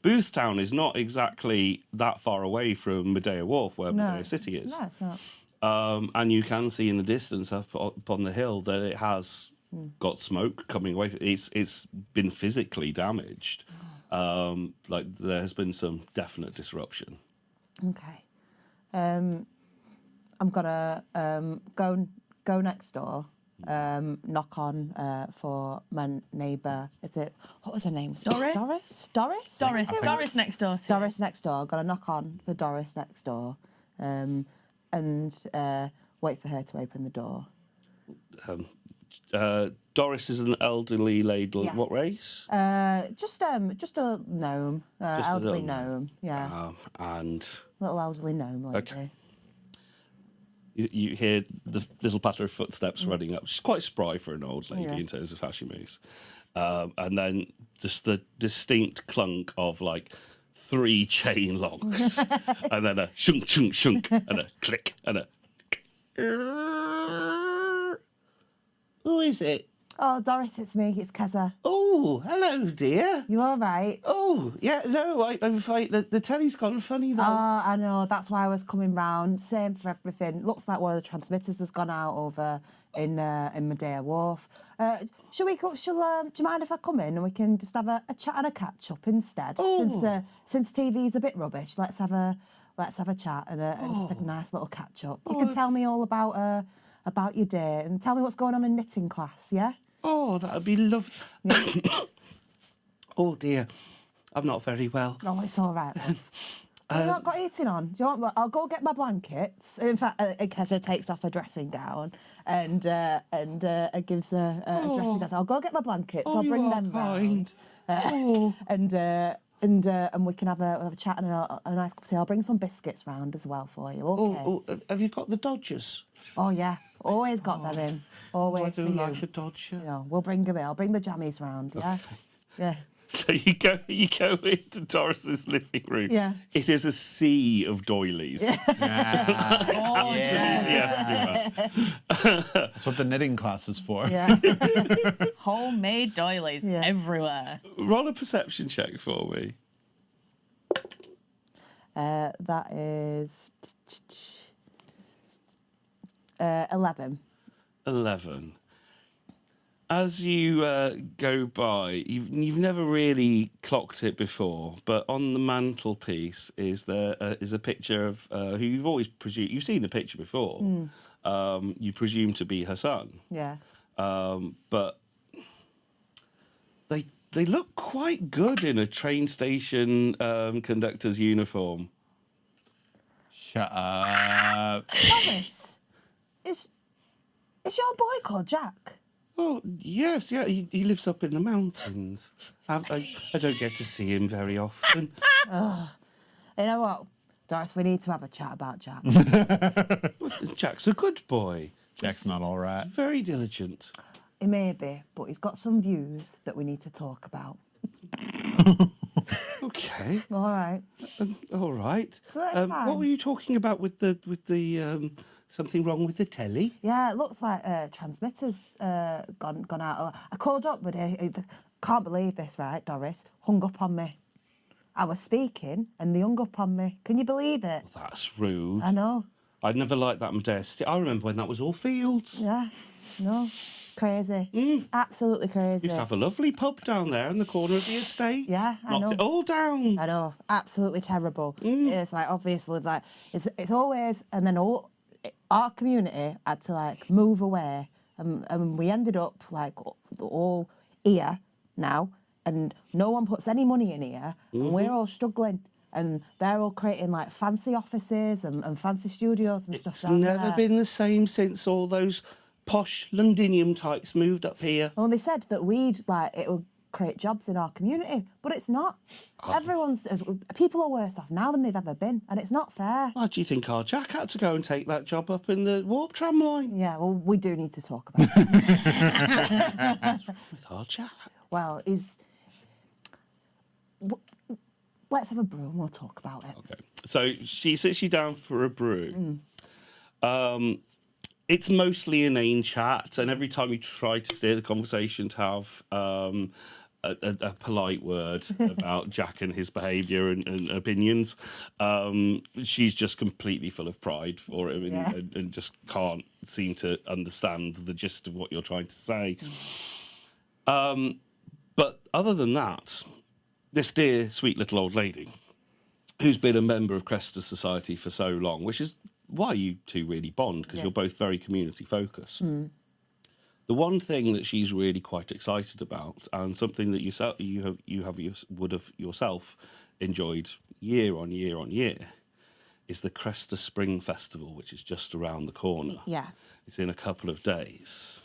Boothstown is not exactly that far away from Medea Wharf, where Medea City is. No, it's not. And you can see in the distance up on the hill that it has got smoke coming away. It's been physically damaged. Like there has been some definite disruption. Okay. I'm gonna go next door. Knock on for my neighbour. What was her name? Was it Doris? Doris? Doris next door. Doris next door. Got to knock on for Doris next door, and wait for her to open the door. Doris is an elderly lady. Yeah. What race? Just a gnome, elderly gnome. Yeah, And little elderly gnome. Like Okay. You hear the little patter of footsteps running up. She's quite spry for an old lady Yeah. in terms of how she moves. And then just the distinct clunk of like 3 chain locks. And then a shunk, shunk, shunk, and a click, and a... Who is it? Oh, Doris, it's me. It's Kezza. Oh, hello, dear. You all right? Oh, yeah, no, I'm afraid the telly's gone funny, though. Oh, I know. That's why I was coming round. Same for everything. Looks like one of the transmitters has gone out over in Medea Wharf. Shall we go? Do you mind if I come in and we can just have a chat and a catch up instead? Oh. Since TV's a bit rubbish, let's have a chat and just a nice little catch up. You can tell me all about your day and tell me what's going on in knitting class. Yeah. Oh, that would be lovely. Oh, dear. I'm not very well. No, it's all right, love. You've not got eating on. Do you want? I'll go get my blankets. In fact, Kezza takes off her dressing gown and gives her a dressing gown. So I'll go get my blankets. I'll bring you are them kind. round. And we can have a chat and a nice cup of tea. I'll bring some biscuits round as well for you. Okay. Oh, have you got the Dodgers? Oh yeah, always got them in. Always I for do you. like a Dodger. You know, we'll bring them in. I'll bring the jammies round. Yeah. Yeah. So you go into Doris's living room. Yeah. It is a sea of doilies. Oh, yeah. That's what the knitting class is for. Yeah. Homemade doilies Yeah. everywhere. Roll a perception check for me. That is 11. 11. As you go by, you've never really clocked it before, but on the mantelpiece is a picture of who you've always presumed you've seen the picture before. You presume to be her son, Yeah. but they look quite good in a train station conductor's uniform. Shut up. Thomas, is your boy called Jack? Oh, yes, yeah, he lives up in the mountains. I don't get to see him very often. You know what, Doris, we need to have a chat about Jack. Jack's a good boy. Jack's not all right. Very diligent. He may be, but he's got some views that we need to talk about. Okay, All right. all right. That's What fine. were you talking about with the something wrong with the telly? Yeah, it looks like transmitter's gone out. I called up, but I can't believe this, right, Doris? Hung up on me. I was speaking, and they hung up on me. Can you believe it? That's rude. I know. I'd never liked that Medea City. I remember when that was all fields. Yeah. No. Crazy. Absolutely crazy. Used to have a lovely pub down there in the corner of the estate. Yeah, I Knocked know. it all down. I know, absolutely terrible. It's like obviously like it's always, and then our community had to like move away, and we ended up like all here now, and no one puts any money in here, and we're all struggling. And they're all creating like fancy offices and fancy studios and stuff. It's down never there. been the same since all those posh Londinium types moved up here. Well, they said that it would create jobs in our community, but it's not. People are worse off now than they've ever been, and it's not fair. Why do you think our Jack had to go and take that job up in the Warp Tram line? Yeah, well, we do need to talk about it. With our Jack. Well, let's have a brew and we'll talk about it. Okay. So she sits you down for a brew. It's mostly inane chat, and every time you try to steer the conversation to have a polite word about Jack and his behaviour and opinions. She's just completely full of pride for him and just can't seem to understand the gist of what you're trying to say. But other than that, this dear, sweet little old lady, who's been a member of Cresta Society for so long, which is why you two really bond, because you're both very community focused. The one thing that she's really quite excited about, and something that would have yourself enjoyed year on year on year, is the Cresta Spring Festival, which is just around the corner. Yeah. It's in a couple of days.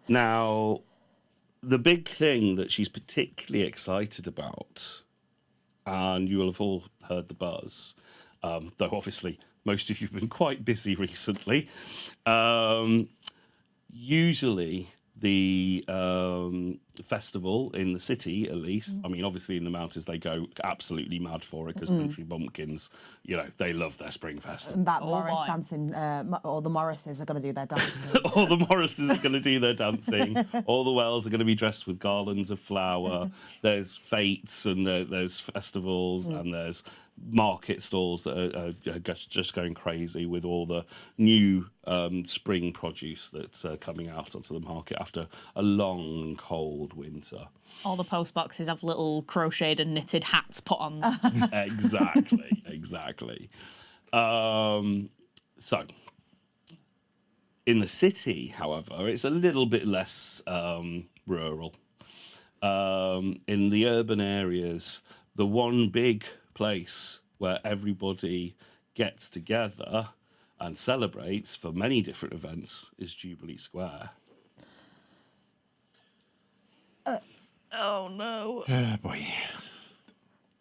Now, the big thing that she's particularly excited about, and you will have all heard the buzz, though obviously most of you have been quite busy recently. Usually the festival in the city, at least, I mean, obviously in the mountains they go absolutely mad for it because country bumpkins, you know, they love their spring festival. And that Morris dancing, all the Morrises are going to do their dancing. All the Morrises are going to do their dancing. All the Wells are going to be dressed with garlands of flower. There's fetes and there's festivals and there's market stalls that are just going crazy with all the new spring produce that's coming out onto the market after a long and cold winter. All the post boxes have little crocheted and knitted hats put on them. Exactly. So, in the city, however, it's a little bit less rural. In the urban areas, the one big place where everybody gets together and celebrates for many different events is Jubilee Square. Oh no. Oh, boy.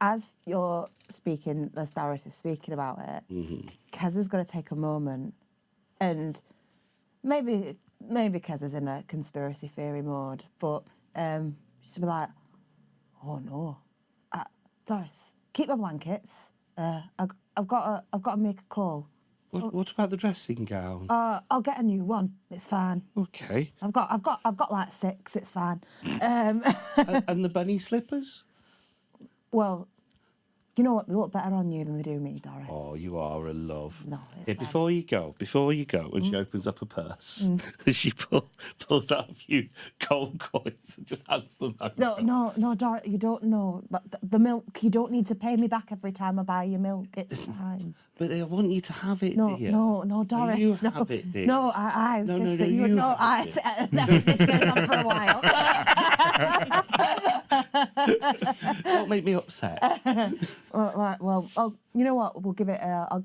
As you're speaking, as Doris is speaking about it, Kezza's going to take a moment and maybe Kezza's in a conspiracy theory mode, but she's be like, oh no, Doris, keep my blankets. I've got to make a call. What about the dressing gown? I'll get a new one. It's fine. Okay. I've got like 6. It's fine. And the bunny slippers? Well, you know what? They look better on you than they do me, Doris. Oh, you are a love. No, it's yeah, fine. Before you go, and she opens up a purse, and she pulls out a few gold coins and just hands them over. No, Doris, you don't know. But the milk, you don't need to pay me back every time I buy your milk. It's fine. But I want you to have it, No, dear. no, Doris. You no, have it, dear. No, I insist that you you no, have this goes on for a while. Don't make me upset. Right, well, you know what? We'll give it. I'll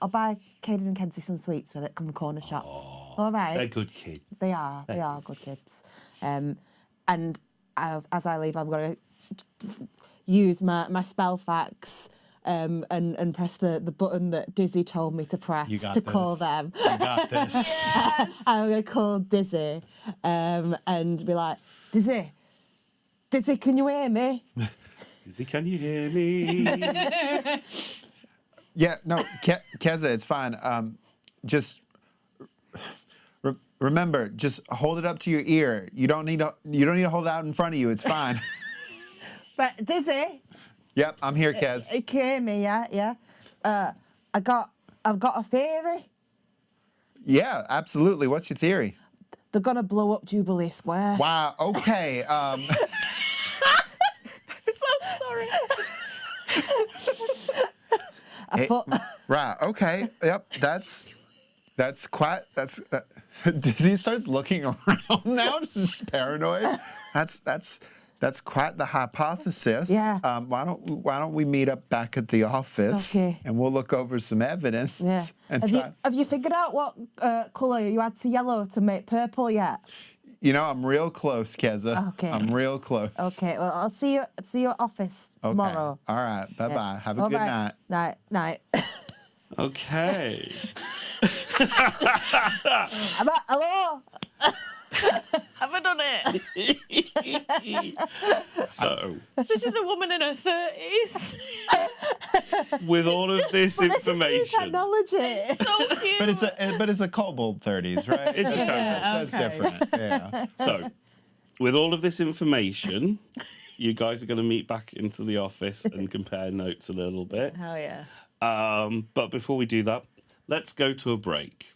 buy Caden and Kenzie some sweets when it come corner shop. All right. They're good kids. They are good kids. And as I leave, I'm going to use my spell fax and press the button that Dizzy told me to press to call them. You got this. Yes. I'm going to call Dizzy and be like, Dizzy, can you hear me? Dizzy, can you hear me? Yeah, no, Kezza, it's fine. Just remember, just hold it up to your ear. You don't need to hold it out in front of you. It's fine. But Dizzy. Yep, I'm here, Kez. You can hear me, yeah. I've got a theory. Yeah, absolutely. What's your theory? They're gonna blow up Jubilee Square. Wow. Okay. So sorry. Right. Okay. Yep. That's quite. Dizzy starts looking around now, just paranoid. That's quite the hypothesis. Yeah. Why don't we meet up back at the office? Okay. And we'll look over some evidence. Yeah. And Have you figured out what colour you had to yellow to make purple yet? You know, I'm real close, Kezza. Okay. I'm real close. Okay. Well, I'll see you at office tomorrow. All right. Bye bye. Yeah. Have a good night. Night. Okay. Hello. Have I done it? So, This is a woman in her 30s. with all of this But this is new information, technology. So cute. But it's a kobold 30s, right? It's a kobold. That's okay. different. Yeah. so with all of this information, you guys are going to meet back into the office and compare notes a little bit. Hell yeah. But before we do that, let's go to a break.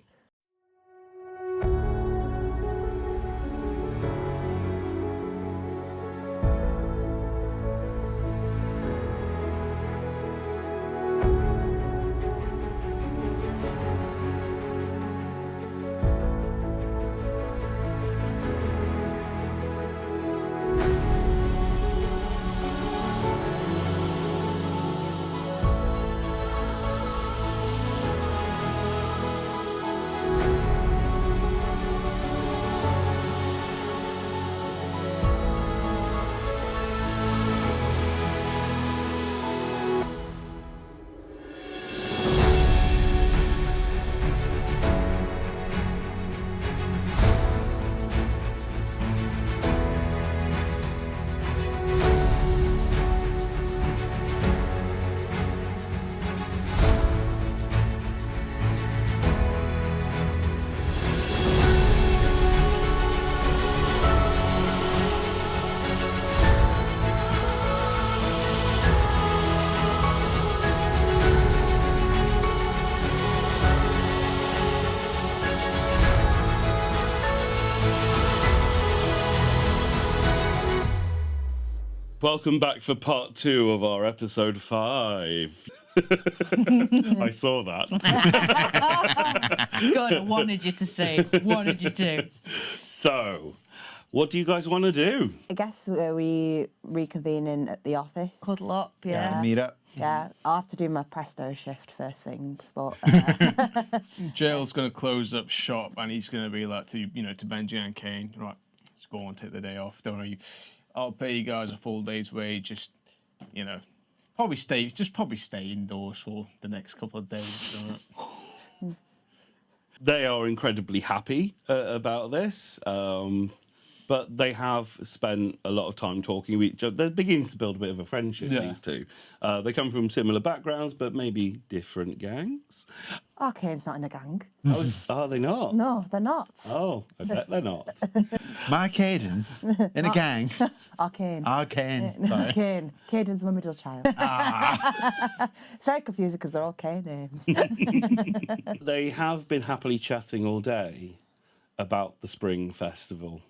Welcome back for part 2 of our episode 5. I saw that. God, I wanted you to say. Wanted you to. So, what do you guys want to do? I guess we reconvening at the office. Cuddle up, yeah. Meet up. Yeah, I'll have to do my presto shift first thing, but Jael's going to close up shop and he's going to be like to Benji and Kane, right, just go on, take the day off. Don't worry, I'll pay you guys a full day's wage. Just, probably stay indoors for the next couple of days. Right? They are incredibly happy about this, but they have spent a lot of time talking with each other. They're beginning to build a bit of a friendship, Yeah. these two. They come from similar backgrounds, but maybe different gangs. Arcane's not in a gang. Oh, are they not? No, they're not. Oh, I bet they're not. My Caden in a gang. Arcane. Arcane. Sorry. Arcane. Caden's my middle child. It's very confusing because they're all K names. They have been happily chatting all day about the Spring Festival.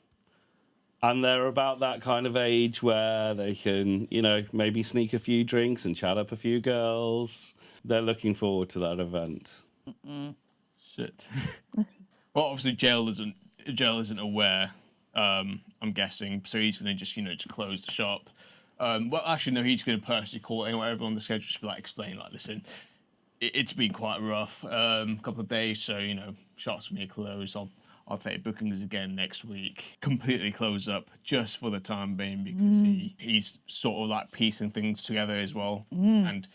And they're about that kind of age where they can, maybe sneak a few drinks and chat up a few girls. They're looking forward to that event. Shit. Well, obviously Jael isn't aware. I'm guessing, so he's going to just close the shop. Well, actually, no, he's going to personally call everyone on the schedule, just be explain, listen, it's been quite rough, couple of days, so shops may close. I'll take bookings again next week. Completely close up just for the time being because he's sort of piecing things together as well. And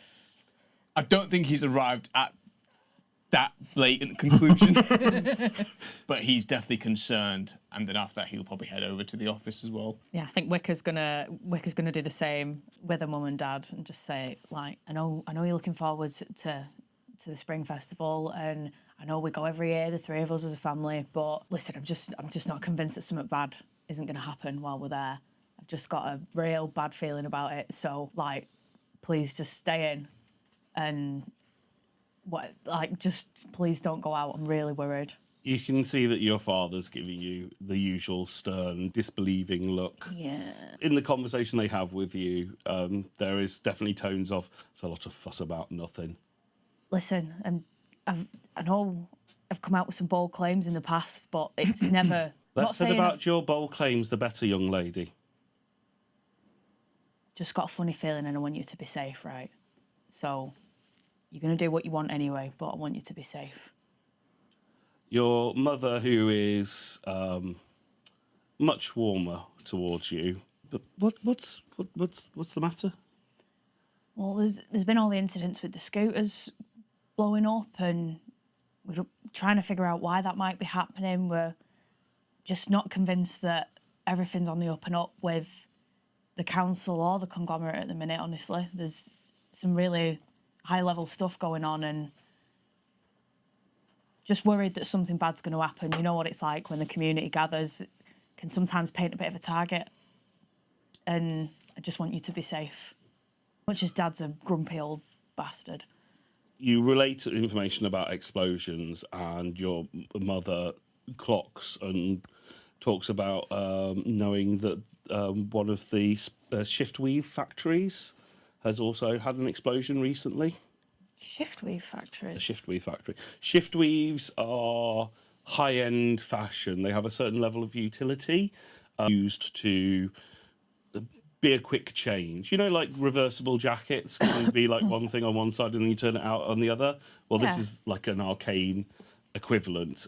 I don't think he's arrived at that blatant conclusion, but he's definitely concerned. And then after that, he'll probably head over to the office as well. Yeah, I think Wickers gonna do the same with her mum and dad and just say I know you're looking forward to the Spring Festival, and I know we go every year, the three of us as a family, but listen, I'm just not convinced that something bad isn't going to happen while we're there. I've just got a real bad feeling about it. So, please just stay in and just please don't go out. I'm really worried. You can see that your father's giving you the usual stern, disbelieving look. Yeah. In the conversation they have with you, there is definitely tones of, it's a lot of fuss about nothing. Listen, I know I've come out with some bold claims in the past, but it's never... Less said about your bold claims, the better, young lady. Just got a funny feeling and I want you to be safe, right? So you're going to do what you want anyway, but I want you to be safe. Your mother, who is much warmer towards you, but what's the matter? Well, there's been all the incidents with the scooters blowing up, and we're trying to figure out why that might be happening. We're just not convinced that everything's on the up and up with the council or the conglomerate at the minute, honestly. There's some really high-level stuff going on and just worried that something bad's going to happen. You know what it's like when the community gathers, it can sometimes paint a bit of a target. And I just want you to be safe. Much as Dad's a grumpy old bastard. You relate information about explosions, and your mother clocks and talks about knowing that one of the shiftweave factories has also had an explosion recently. Shiftweave factories? A shiftweave factory. Shiftweaves are high-end fashion. They have a certain level of utility used to be a quick change. You know, like reversible jackets can be like one thing on one side and then you turn it out on the other. Well, this is like an arcane equivalent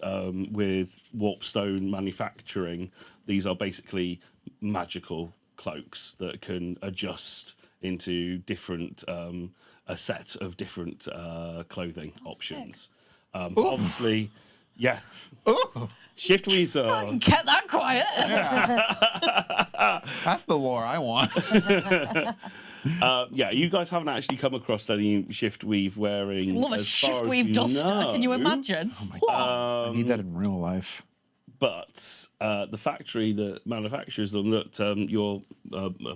with Warpstone manufacturing. These are basically magical cloaks that can adjust into different a set of different clothing options. Obviously, yeah. Shiftweaves are. Get that quiet. That's the lore I want. Yeah, you guys haven't actually come across any shiftweave wearing. Love a as far as shiftweave you duster. know. Can you imagine? I need that in real life. But the factory that manufactures them, that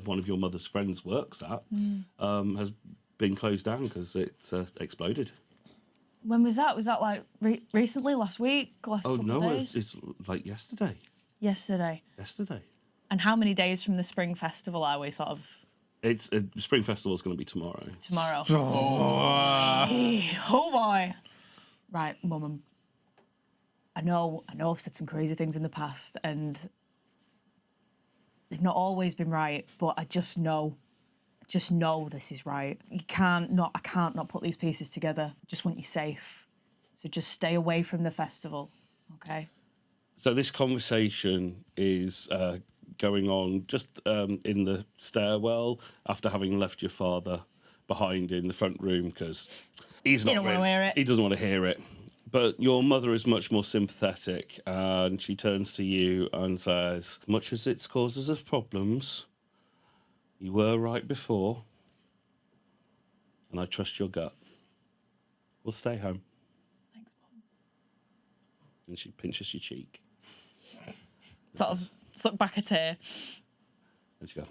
one of your mother's friends works at, has been closed down because it exploded. When was that? Was that like recently, last week, last couple of days? It's like yesterday. Yesterday. And how many days from the spring festival are we sort of? It's spring festival is going to be tomorrow. Oh boy. Right, Mum. I know I've said some crazy things in the past and they've not always been right, but I just know this is right. I can't not put these pieces together. I just want you safe. So just stay away from the festival, okay? So this conversation is going on just in the stairwell after having left your father behind in the front room because he doesn't want to hear it. But your mother is much more sympathetic, and she turns to you and says, much as it's causes us problems, you were right before, and I trust your gut. We'll stay home. Thanks, Mum. And she pinches your cheek. Sort of suck back a tear. And she goes,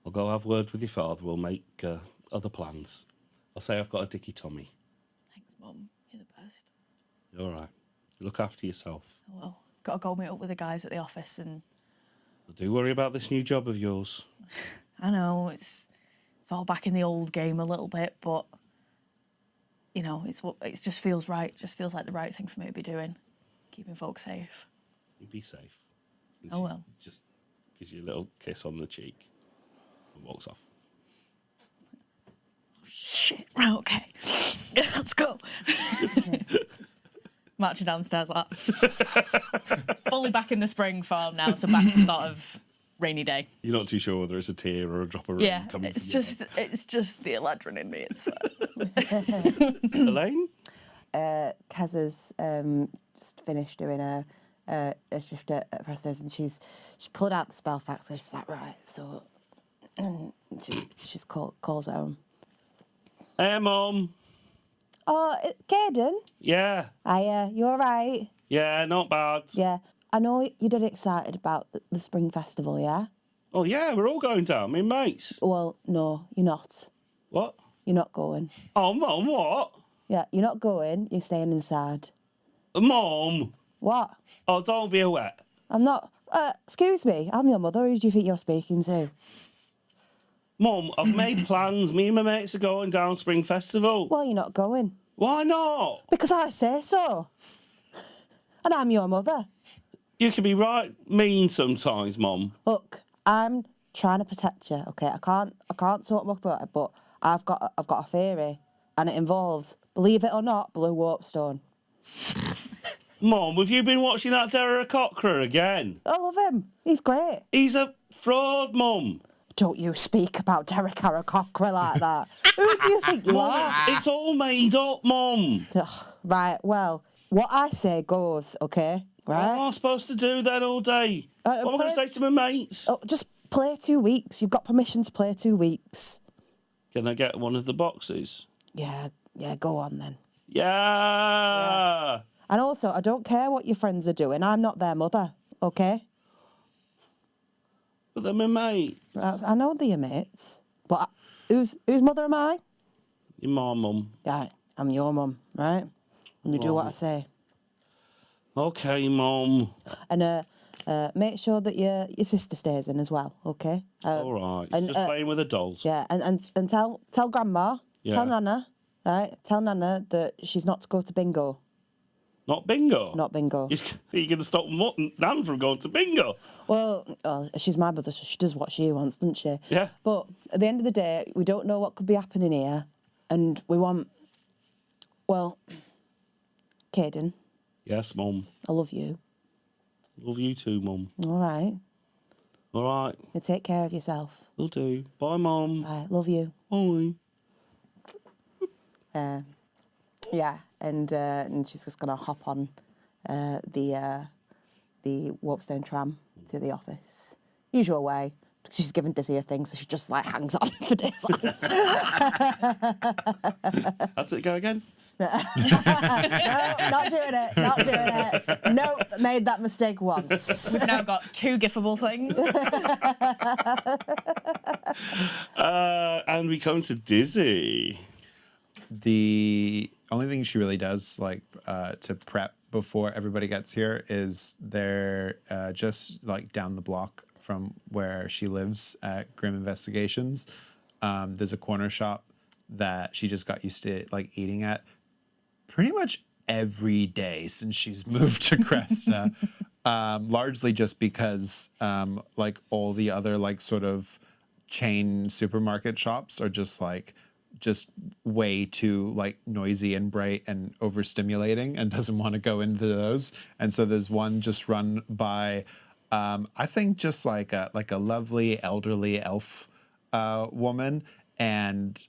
I'll go have word with your father. We'll make other plans. I'll say I've got a dicky Tommy. Thanks, Mum. You're the best. You're all right. Look after yourself. Oh, well, got to go meet up with the guys at the office and... Do worry about this new job of yours. I know, it's all back in the old game a little bit, but, you know, it just feels right. It just feels like the right thing for me to be doing. Keeping folks safe. You be safe. And Oh, well. Just gives you a little kiss on the cheek and walks off. Shit, right, okay. Let's go. Marching downstairs like that. Fully back in the spring form now, so back to sort of rainy day. You're not too sure whether it's a tear or a drop of rain Yeah, coming it's from just the Eladrin in me. It's fine. Elaine? Kezza's just finished doing a shift at Presto's, and she pulled out the spell facts, and she's like, right, so she's calls home. Hey, Mum. Oh, Caden? Yeah. Hiya, you all right? Yeah, not bad. Yeah. I know you're dead excited about the Spring Festival, yeah? Oh, yeah, we're all going down. Me mates. Well, no, you're not. What? You're not going. Oh, Mum, what? Yeah, you're not going, you're staying inside. Mum. What? Oh, don't be a wet. I'm not... excuse me, I'm your mother. Who do you think you're speaking to? Mum, I've made plans. Me and my mates are going down Spring Festival. Well, you're not going. Why not? Because I say so. And I'm your mother. You can be right mean sometimes, Mum. Look, I'm trying to protect you, okay? I can't talk much about it, but I've got a theory, and it involves, believe it or not, Blue Warpstone. Mum, have you been watching that Derek Cochran again? I love him. He's great. He's a fraud, Mum. Don't you speak about Derek Cochran like that. Who do you think you Mum, are? it's all made up, Mum. Ugh, right, well, what I say goes, okay? What right? am I supposed to do then all day? What am I going to say to my mates? Oh, just play 2 weeks. You've got permission to play 2 weeks. Can I get one of the boxes? Yeah, go on then. Yeah. And also, I don't care what your friends are doing. I'm not their mother, okay? But they're my mate. I know they're your mates. But whose mother am I? You're my mum. Right, I'm your mum, right? And you do what I say. Okay, mum. And make sure that your sister stays in as well, okay? All right. and, Just playing with the dolls. Yeah, and tell Grandma, Yeah. tell Nana, right? Tell Nana that she's not to go to bingo. Not bingo. Not bingo. You're going to stop Nan from going to bingo. Well, she's my mother, so she does what she wants, doesn't she? Yeah. But at the end of the day, we don't know what could be happening here, and we want. Well, Caden, Yes, mum. I love you. Love you too, mum. All right. All right. You take care of yourself. Will do. Bye, mum. Right, love you. Bye. Yeah, and she's just gonna hop on the Warpstone Tram to the office. Usual way. She's given Dizzy a thing, so she just like hangs on for dear life. That's it. Go again. No, not doing it. Not doing it. No, made that mistake once. We've now got 2 gifable things. And we come to Dizzy. The only thing she really does, like, to prep before everybody gets here is they're just, like, down the block from where she lives at Grimm Investigations. There's a corner shop that she just got used to, like, eating at pretty much every day since she's moved to Cresta. Largely just because, like, all the other, like, sort of chain supermarket shops are just, like, just way too like noisy and bright and overstimulating and doesn't want to go into those. And so there's one just run by I think just like a lovely elderly elf woman. And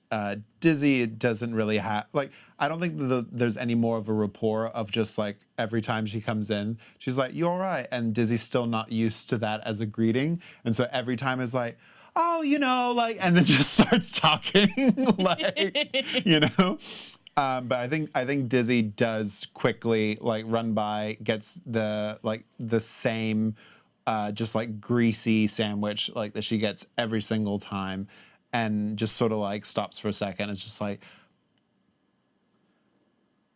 Dizzy doesn't really have like I don't think there's any more of a rapport of just like every time she comes in she's like, "You all right?" And Dizzy's still not used to that as a greeting, and so every time is like, "Oh, you know," like, and then just starts talking, like, you know. But I think Dizzy does quickly like run by, gets the same, just like greasy sandwich like that she gets every single time, and just sort of like stops for a second. It's just like,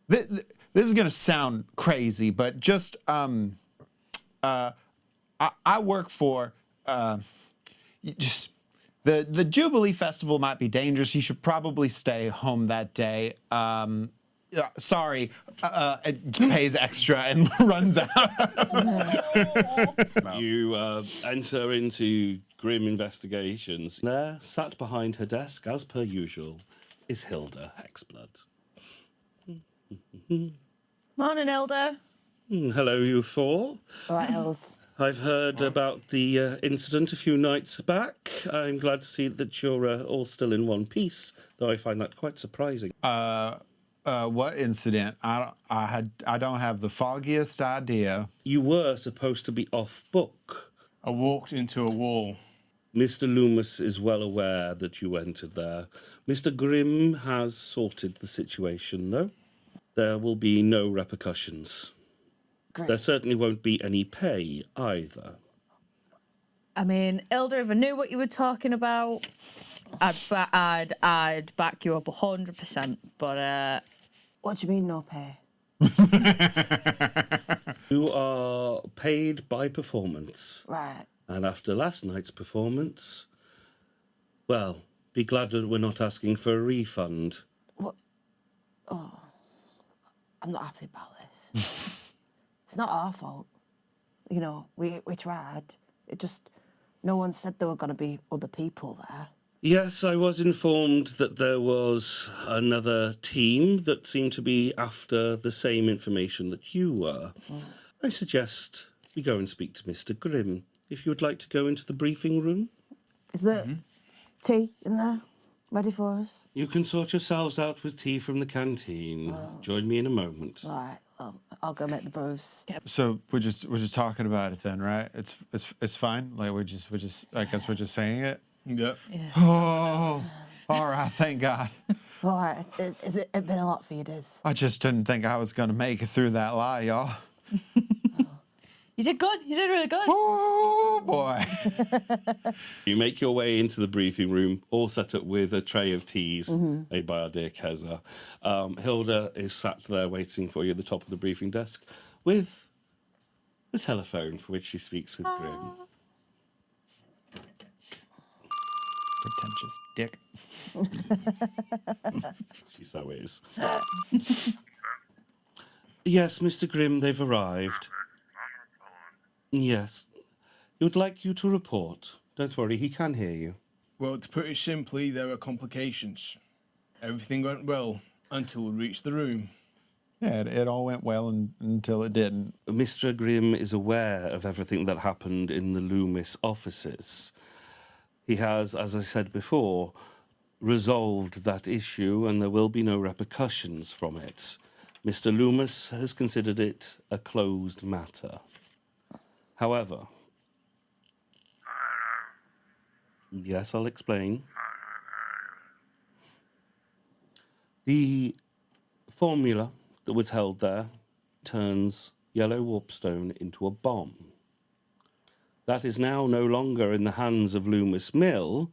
this is gonna sound crazy, but just I work for just the Jubilee Festival might be dangerous. You should probably stay home that day. Sorry, it pays extra and runs out. You enter into Grimm Investigations. There, sat behind her desk, as per usual, is Hilda Hexblood. Morning, Hilda. Hello, you four. All right, Els. I've heard about the incident a few nights back. I'm glad to see that you're all still in one piece, though I find that quite surprising. What incident? I don't have the foggiest idea. You were supposed to be off book. I walked into a wall. Mr. Loomis is well aware that you entered there. Mr. Grimm has sorted the situation, though. There will be no repercussions. Great. There certainly won't be any pay either. I mean, Hilda, if I knew what you were talking about, I'd back you up 100%. But What do you mean, no pay? You are paid by performance. Right. And after last night's performance, well, be glad that we're not asking for a refund. What? Oh, I'm not happy about this. It's not our fault. You know, we tried. It just, no one said there were going to be other people there. Yes, I was informed that there was another team that seemed to be after the same information that you were. I suggest we go and speak to Mr. Grimm. If you would like to go into the briefing room. Is there tea in there ready for us? You can sort yourselves out with tea from the canteen. Join me in a moment. Right. I'll go make the brews. So we're just talking about it then, right? It's fine. Like we're just I guess we're just saying it. Yeah. Oh, all right. Thank God. All right. Is it been a lot for you, Diz? I just didn't think I was gonna make it through that lie, y'all. You did good. You did really good. Oh boy. You make your way into the briefing room, all set up with a tray of teas made by our dear Kezza. Hilda is sat there waiting for you at the top of the briefing desk with the telephone for which she speaks with Grimm. Pretentious dick. She so is. Yes, Mr. Grimm, they've arrived. Yes. He would like you to report. Don't worry, he can hear you. Well, to put it simply, there were complications. Everything went well until we reached the room. Yeah, it all went well until it didn't. Mr. Grimm is aware of everything that happened in the Loomis offices. He has, as I said before, resolved that issue and there will be no repercussions from it. Mr. Loomis has considered it a closed matter. However, yes, I'll explain. The formula that was held there turns yellow warpstone into a bomb. That is now no longer in the hands of Loomis Mill,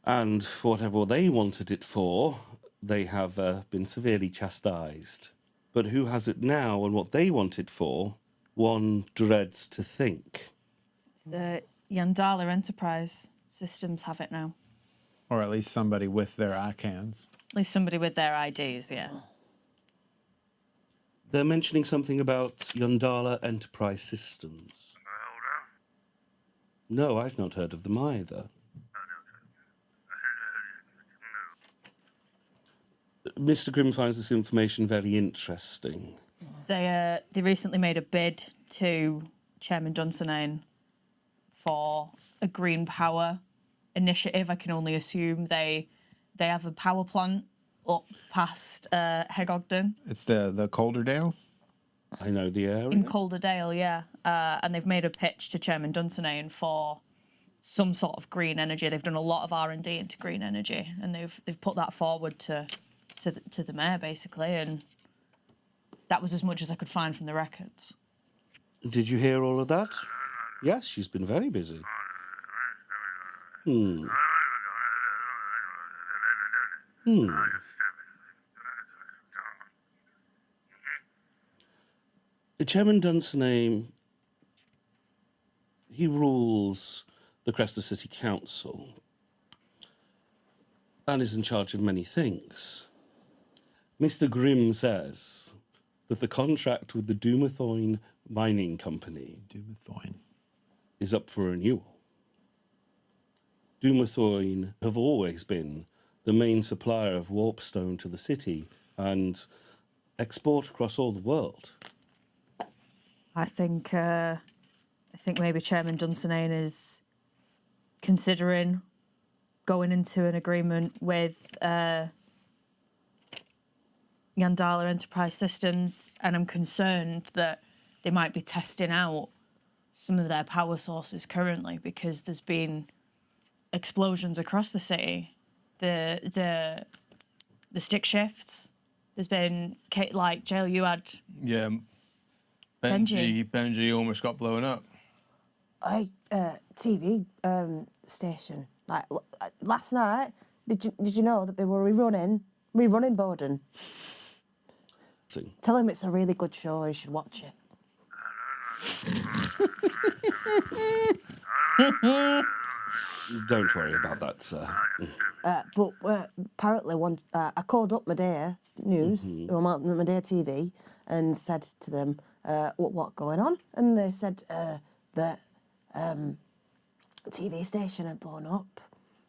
and for whatever they wanted it for, they have been severely chastised. But who has it now and what they want it for, one dreads to think. The Yandala Enterprise systems have it now. Or at least somebody with their icons. At least somebody with their IDs, yeah. They're mentioning something about Yandala Enterprise Systems. No, I've not heard of them either. Mr. Grimm finds this information very interesting. They recently made a bid to Chairman Dunsinane for a green power initiative. I can only assume they have a power plant up past Hegogden. It's the Colderdale. I know the area. In Calderdale, yeah. And they've made a pitch to Chairman Dunsinane for some sort of green energy. They've done a lot of R&D into green energy, and they've put that forward to the mayor, basically, and that was as much as I could find from the records. Did you hear all of that? Yes, she's been very busy. Chairman Dunsinane, he rules the Cresta City Council and is in charge of many things. Mr. Grimm says that the contract with the Doomathoin Mining Company is up for renewal. Doomathoin have always been the main supplier of warpstone to the city and export across all the world. I think maybe Chairman Dunsinane is considering going into an agreement with Yandala Enterprise Systems, and I'm concerned that they might be testing out some of their power sources currently because there's been explosions across the city. The stick shifts. There's been like Jael, you had Benji almost got blown up. TV station. Like last night, did you know that they were rerunning Bowden? Tell him it's a really good show. He should watch it. Don't worry about that, sir. But apparently, I called up Medea News, or Medea TV, and said to them, "What going on?" And they said that TV station had blown up.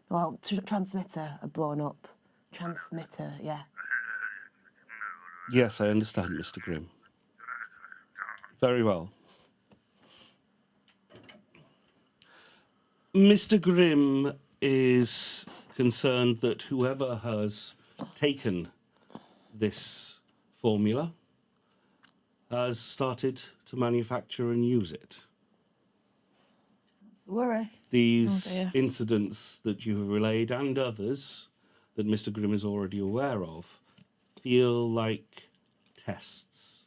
Well, transmitter had blown up. Transmitter, yeah. Yes, I understand, Mr. Grimm. Very well. Mr. Grimm is concerned that whoever has taken this formula has started to manufacture and use it. That's the worry. These Oh, dear. incidents that you have relayed and others that Mr. Grimm is already aware of feel like tests.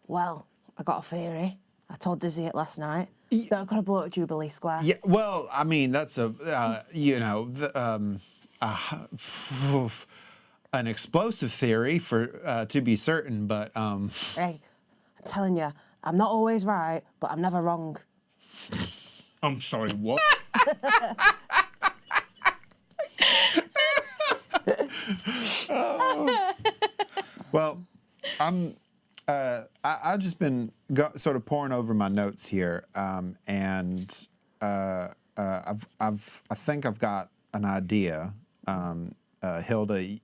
Well, I got a theory. I told Dizzy it last night. That I'm gonna blow up Jubilee Square. Yeah, well, I mean, that's a, an explosive theory for to be certain, but Hey, I'm telling you, I'm not always right, but I'm never wrong. I'm sorry, what? well, I've just been sort of poring over my notes here, and I think I've got an idea. Hilda, do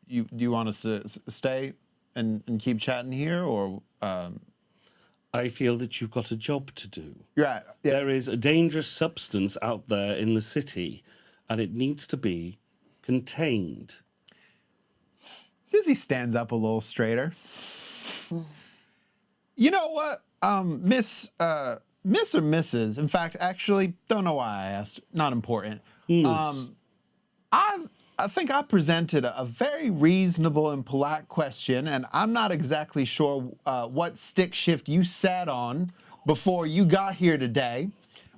you want us to stay and keep chatting here, or? I feel that you've got a job to do. Right. Yeah. There is a dangerous substance out there in the city, and it needs to be contained. Dizzy stands up a little straighter. You know what, Miss or Mrs. In fact, actually, don't know why I asked. Not important. I think I presented a very reasonable and polite question, and I'm not exactly sure what stick shift you sat on before you got here today,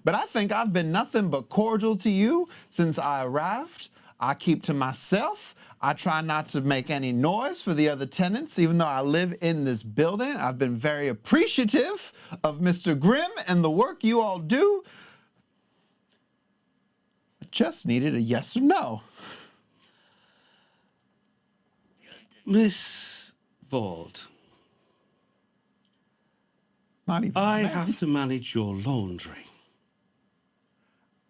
but I think I've been nothing but cordial to you since I arrived. I keep to myself. I try not to make any noise for the other tenants, even though I live in this building. I've been very appreciative of Mr. Grimm and the work you all do. I just needed a yes or no. Miss Vaughn, It's not even. I have to manage your laundry.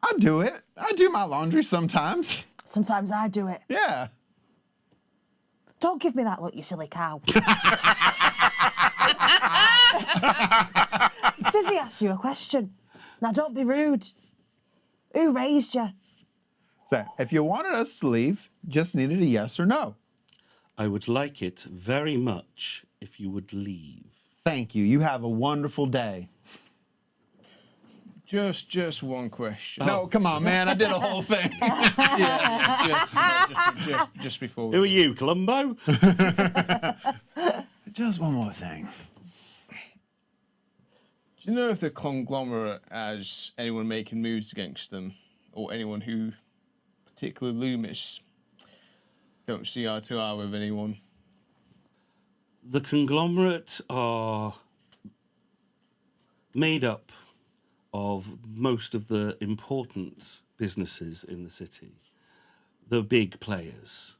I do it. I do my laundry sometimes. Sometimes I do it. Yeah. Don't give me that look, you silly cow. Dizzy asked you a question. Now don't be rude. Who raised you? So if you wanted us to leave, just needed a yes or no. I would like it very much if you would leave. Thank you. You have a wonderful day. Just one question. No, come on, man. I did a whole thing. Just before. Who are you, Columbo? Just one more thing. Do you know if the conglomerate has anyone making moves against them, or anyone who, particularly Loomis, don't see eye to eye with anyone? The conglomerate are made up of most of the important businesses in the city, the big players.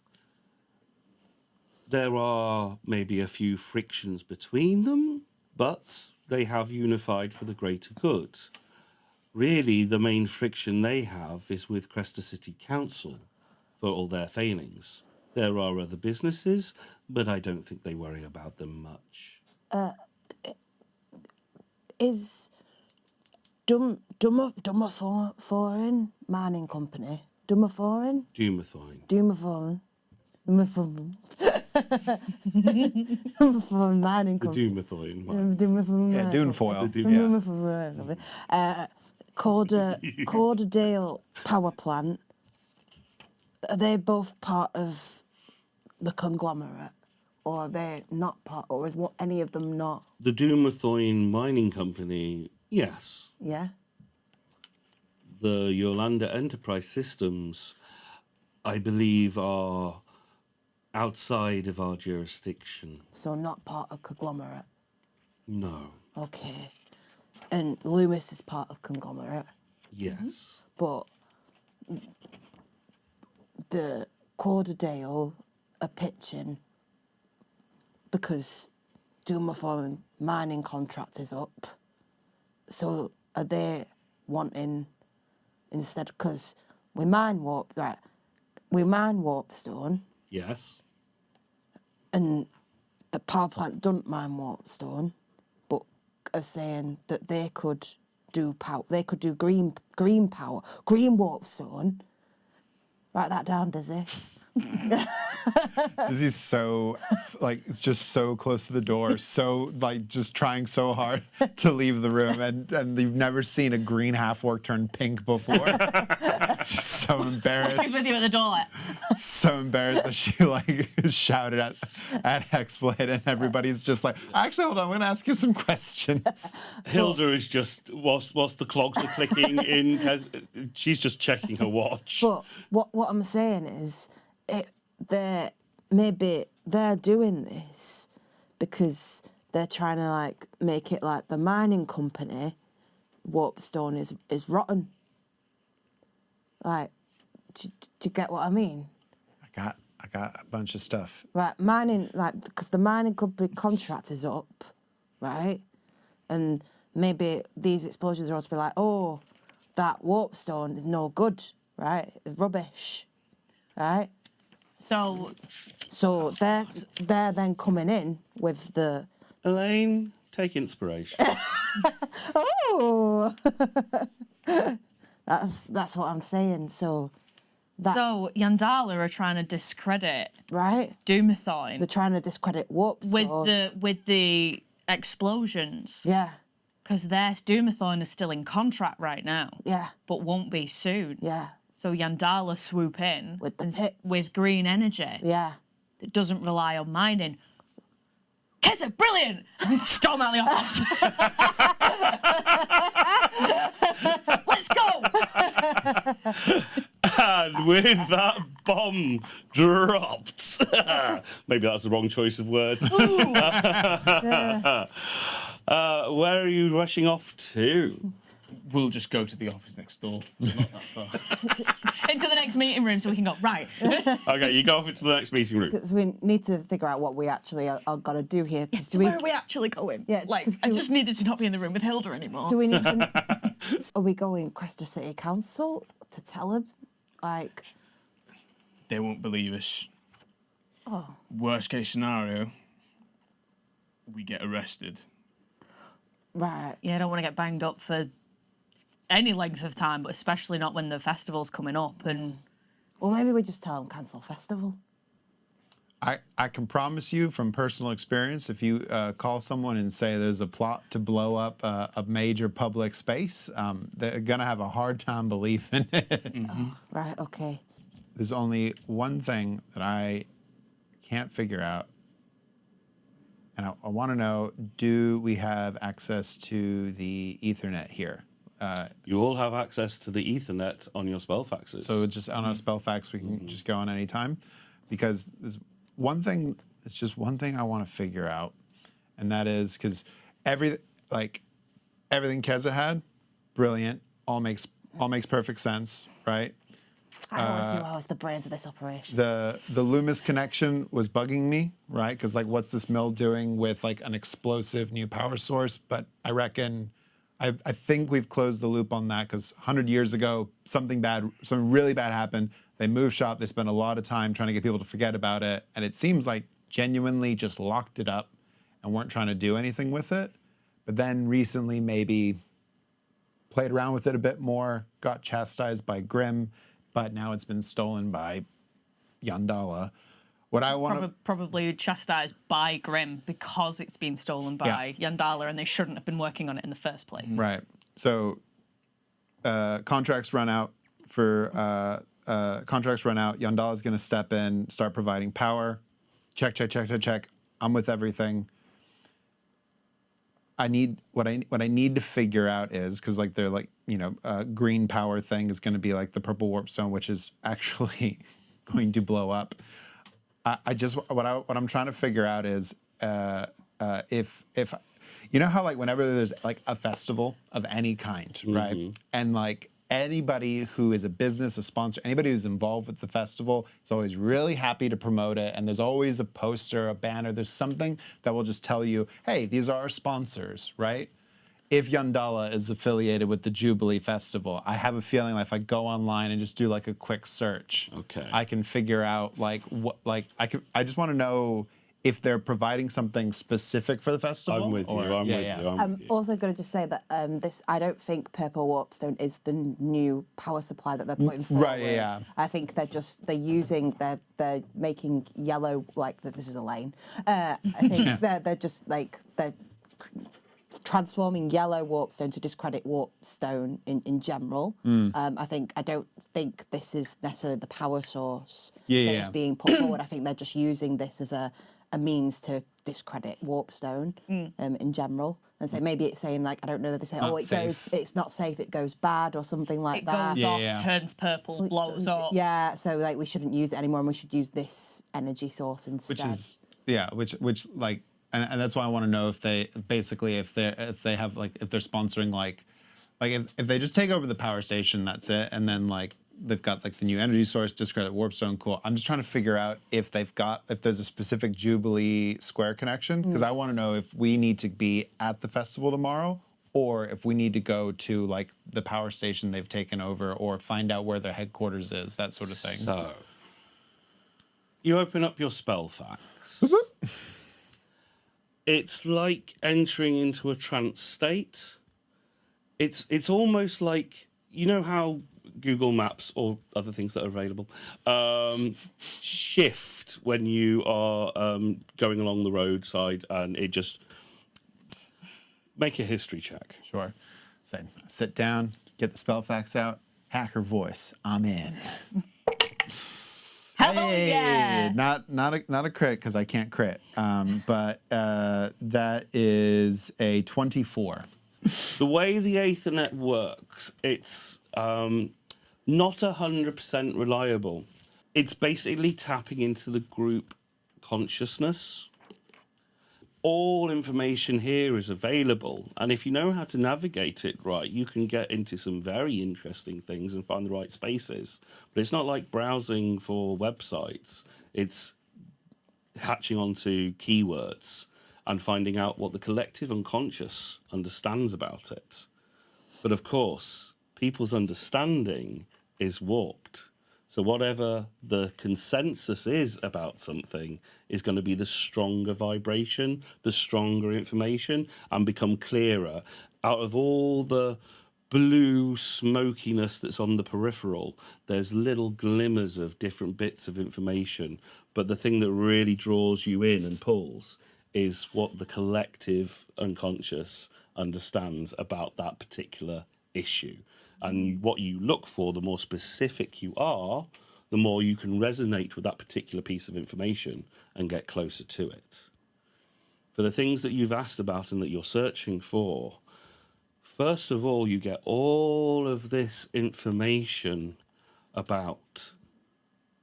There are maybe a few frictions between them, but they have unified for the greater good. Really, the main friction they have is with Cresta City Council for all their failings. There are other businesses, but I don't think they worry about them much. Is Dummerforen Mining Company? Dummerforen? Dumathoin. Dummerforen Mining The Company. Dumathoin. Dummerforen Yeah, Mining Dunefoil. Corderdale Power Plant. Are they both part of the conglomerate, or are they not part, or is any of them not? The Dumathoin Mining Company, yes. Yeah. The Yolanda Enterprise Systems, I believe, are outside of our jurisdiction. So not part of conglomerate. No. Okay. And Loomis is part of conglomerate, Yes. but the Corderdale are pitching because Dumaforeign mining contract is up. So are they wanting instead, because we mine Warpstone, Yes. and the power plant don't mine Warpstone, but are saying that they could do power. They could do green power, green Warpstone. Write that down, Dizzy. Dizzy's so, like, it's just so close to the door, so, like, just trying so hard to leave the room, and you've never seen a green half-orc turn pink before. She's so He's embarrassed. with you at the door. Like, So embarrassed that she, like, shouted at Hexblade, and everybody's just like, actually, hold on, I'm going to ask you some questions. Hilda is just, whilst the clogs are clicking in, she's just checking her watch. But what I'm saying is, they're doing this because they're trying to like make it like the mining company. Warpstone is rotten. Like, do you get what I mean? I got a bunch of stuff. Right, mining, like, because the mining company contract is up, right? And maybe these exposures are also be like, oh, that warpstone is no good, right? It's rubbish, right? so So they're then coming in with the Elaine, take inspiration. oh, that's what I'm saying. So Yandala are trying to discredit right, Doomathorn they're trying to discredit Warpstone with the explosions. yeah, Because their Doomathorn is still in contract right now. yeah, But won't be soon. yeah, So Yandala swoop in With the and pitch. with green energy yeah. that doesn't rely on mining. Kezza, brilliant! And storm out the office. Let's go! And with that bomb dropped. Maybe that's the wrong choice of words. Where are you rushing off to? We'll just go to the office next door. It's not that far. Into the next meeting room so we can go, right. Okay, you go off into the next meeting room. Because we need to figure out what we actually are got to do here. 'Cause So where are we actually going? Yeah, Like, 'cause I do- just needed to not be in the room with Hilda anymore. do we need to? Are we going Cresta City Council to tell them? Like, They won't believe us. oh, Worst case scenario, we get arrested. right. Yeah, I don't want to get banged up for any length of time, but especially not when the festival's coming up. And Well, maybe we just tell them cancel festival. I can promise you from personal experience, if you call someone and say there's a plot to blow up a major public space, they're going to have a hard time believing it. Right. Okay. There's only one thing that I can't figure out. And I want to know, do we have access to the Aethernet here? You all have access to the Aethernet on your spell faxes. So just on our spell fax, we can just go on any time. Because there's one thing, it's just one thing I want to figure out. And that is, because everything Kezza had, brilliant, all makes perfect sense, right? I always knew I was the brains of this operation. The Loomis connection was bugging me, right? Because like, what's this mill doing with like an explosive new power source? But I reckon, I think we've closed the loop on that because 100 years ago, something really bad happened. They moved shop. They spent a lot of time trying to get people to forget about it, and it seems like genuinely just locked it up and weren't trying to do anything with it. But then recently, maybe played around with it a bit more, got chastised by Grimm, but now it's been stolen by Yandala. What I want to probably chastised by Grimm because it's been stolen by Yandala and they shouldn't have been working on it in the first place. right. So contracts run out for Yandala's going to step in, start providing power. Check. I'm with everything. What I need to figure out is because like they're like green power thing is going to be like the purple warpstone, which is actually going to blow up. What I'm trying to figure out is if you know how like whenever there's like a festival of any kind, right, and like anybody who is a business, a sponsor, anybody who's involved with the festival is always really happy to promote it, and there's always a poster, a banner, there's something that will just tell you, hey, these are our sponsors, right? If Yandala is affiliated with the Jubilee Festival, I have a feeling like if I go online and just do like a quick search, Okay. I can figure out like what like I just want to know if they're providing something specific for the festival. I'm with you. I'm with you. I'm I'm with you. also going to just say that I don't think Purple Warpstone is the new power supply that they're putting forward. Right, yeah. I think they're making yellow, like that this is a lane. I think they're transforming yellow Warpstone to discredit Warpstone in general. I don't think this is necessarily the power source that is being put forward. I think they're just using this as a means to discredit Warpstone in general. And so maybe it's saying, like, I don't know that they say, it's not safe, it goes bad or something like that. It goes off, turns purple, blows up. Yeah, so like we shouldn't use it anymore and we should use this energy source instead. Which like, and that's why I want to know if they basically if they're sponsoring like if they just take over the power station, that's it, and then like they've got like the new energy source, discredit Warpstone, cool. I'm just trying to figure out if there's a specific Jubilee Square connection, because I want to know if we need to be at the festival tomorrow or if we need to go to like the power station they've taken over or find out where their headquarters is, that sort of thing. So you open up your spell facts. It's like entering into a trance state. It's almost like, you know how Google Maps or other things that are available shift when you are going along the roadside, and it just make a history check. Sure. So sit down, get the spell facts out, hacker voice, I'm in. Hell yeah! Not a crit because I can't crit, but that is a 24. The way the Aethernet works, it's not 100% reliable. It's basically tapping into the group consciousness. All information here is available, and if you know how to navigate it right, you can get into some very interesting things and find the right spaces. But it's not like browsing for websites. It's hatching onto keywords and finding out what the collective unconscious understands about it. But of course, people's understanding is warped. So whatever the consensus is about something is going to be the stronger vibration, the stronger information, and become clearer. Out of all the blue smokiness that's on the peripheral, there's little glimmers of different bits of information. But the thing that really draws you in and pulls is what the collective unconscious understands about that particular issue. And what you look for, the more specific you are, the more you can resonate with that particular piece of information and get closer to it. For the things that you've asked about and that you're searching for, first of all, you get all of this information about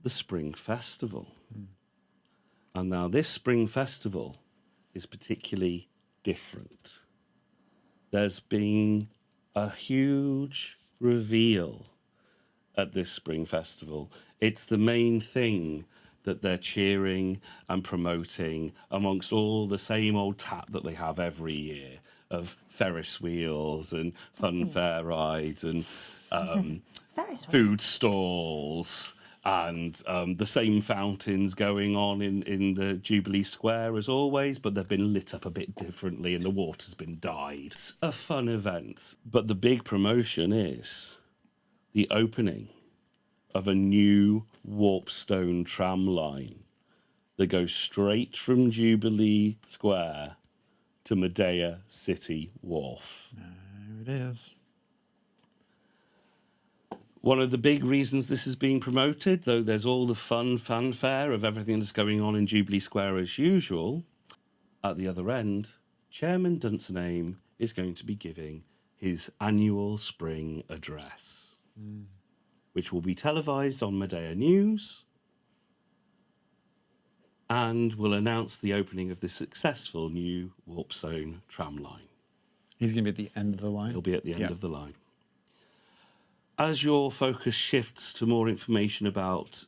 the Spring Festival. And now this Spring Festival is particularly different. There's been a huge reveal at this Spring Festival. It's the main thing that they're cheering and promoting amongst all the same old tat that they have every year of Ferris wheels and fun fair rides and food stalls and the same fountains going on in the Jubilee Square as always, but they've been lit up a bit differently and the water's been dyed. It's a fun event, but the big promotion is the opening of a new Warpstone Tram line that goes straight from Jubilee Square to Medea City Wharf. There it is. One of the big reasons this is being promoted, though there's all the fun fanfare of everything that's going on in Jubilee Square as usual, at the other end, Chairman Dunsinane is going to be giving his annual spring address, which will be televised on Medea News and will announce the opening of the successful new Warpstone tram line. He's going to be at the end of the line? He'll be at the end of the line. As your focus shifts to more information about,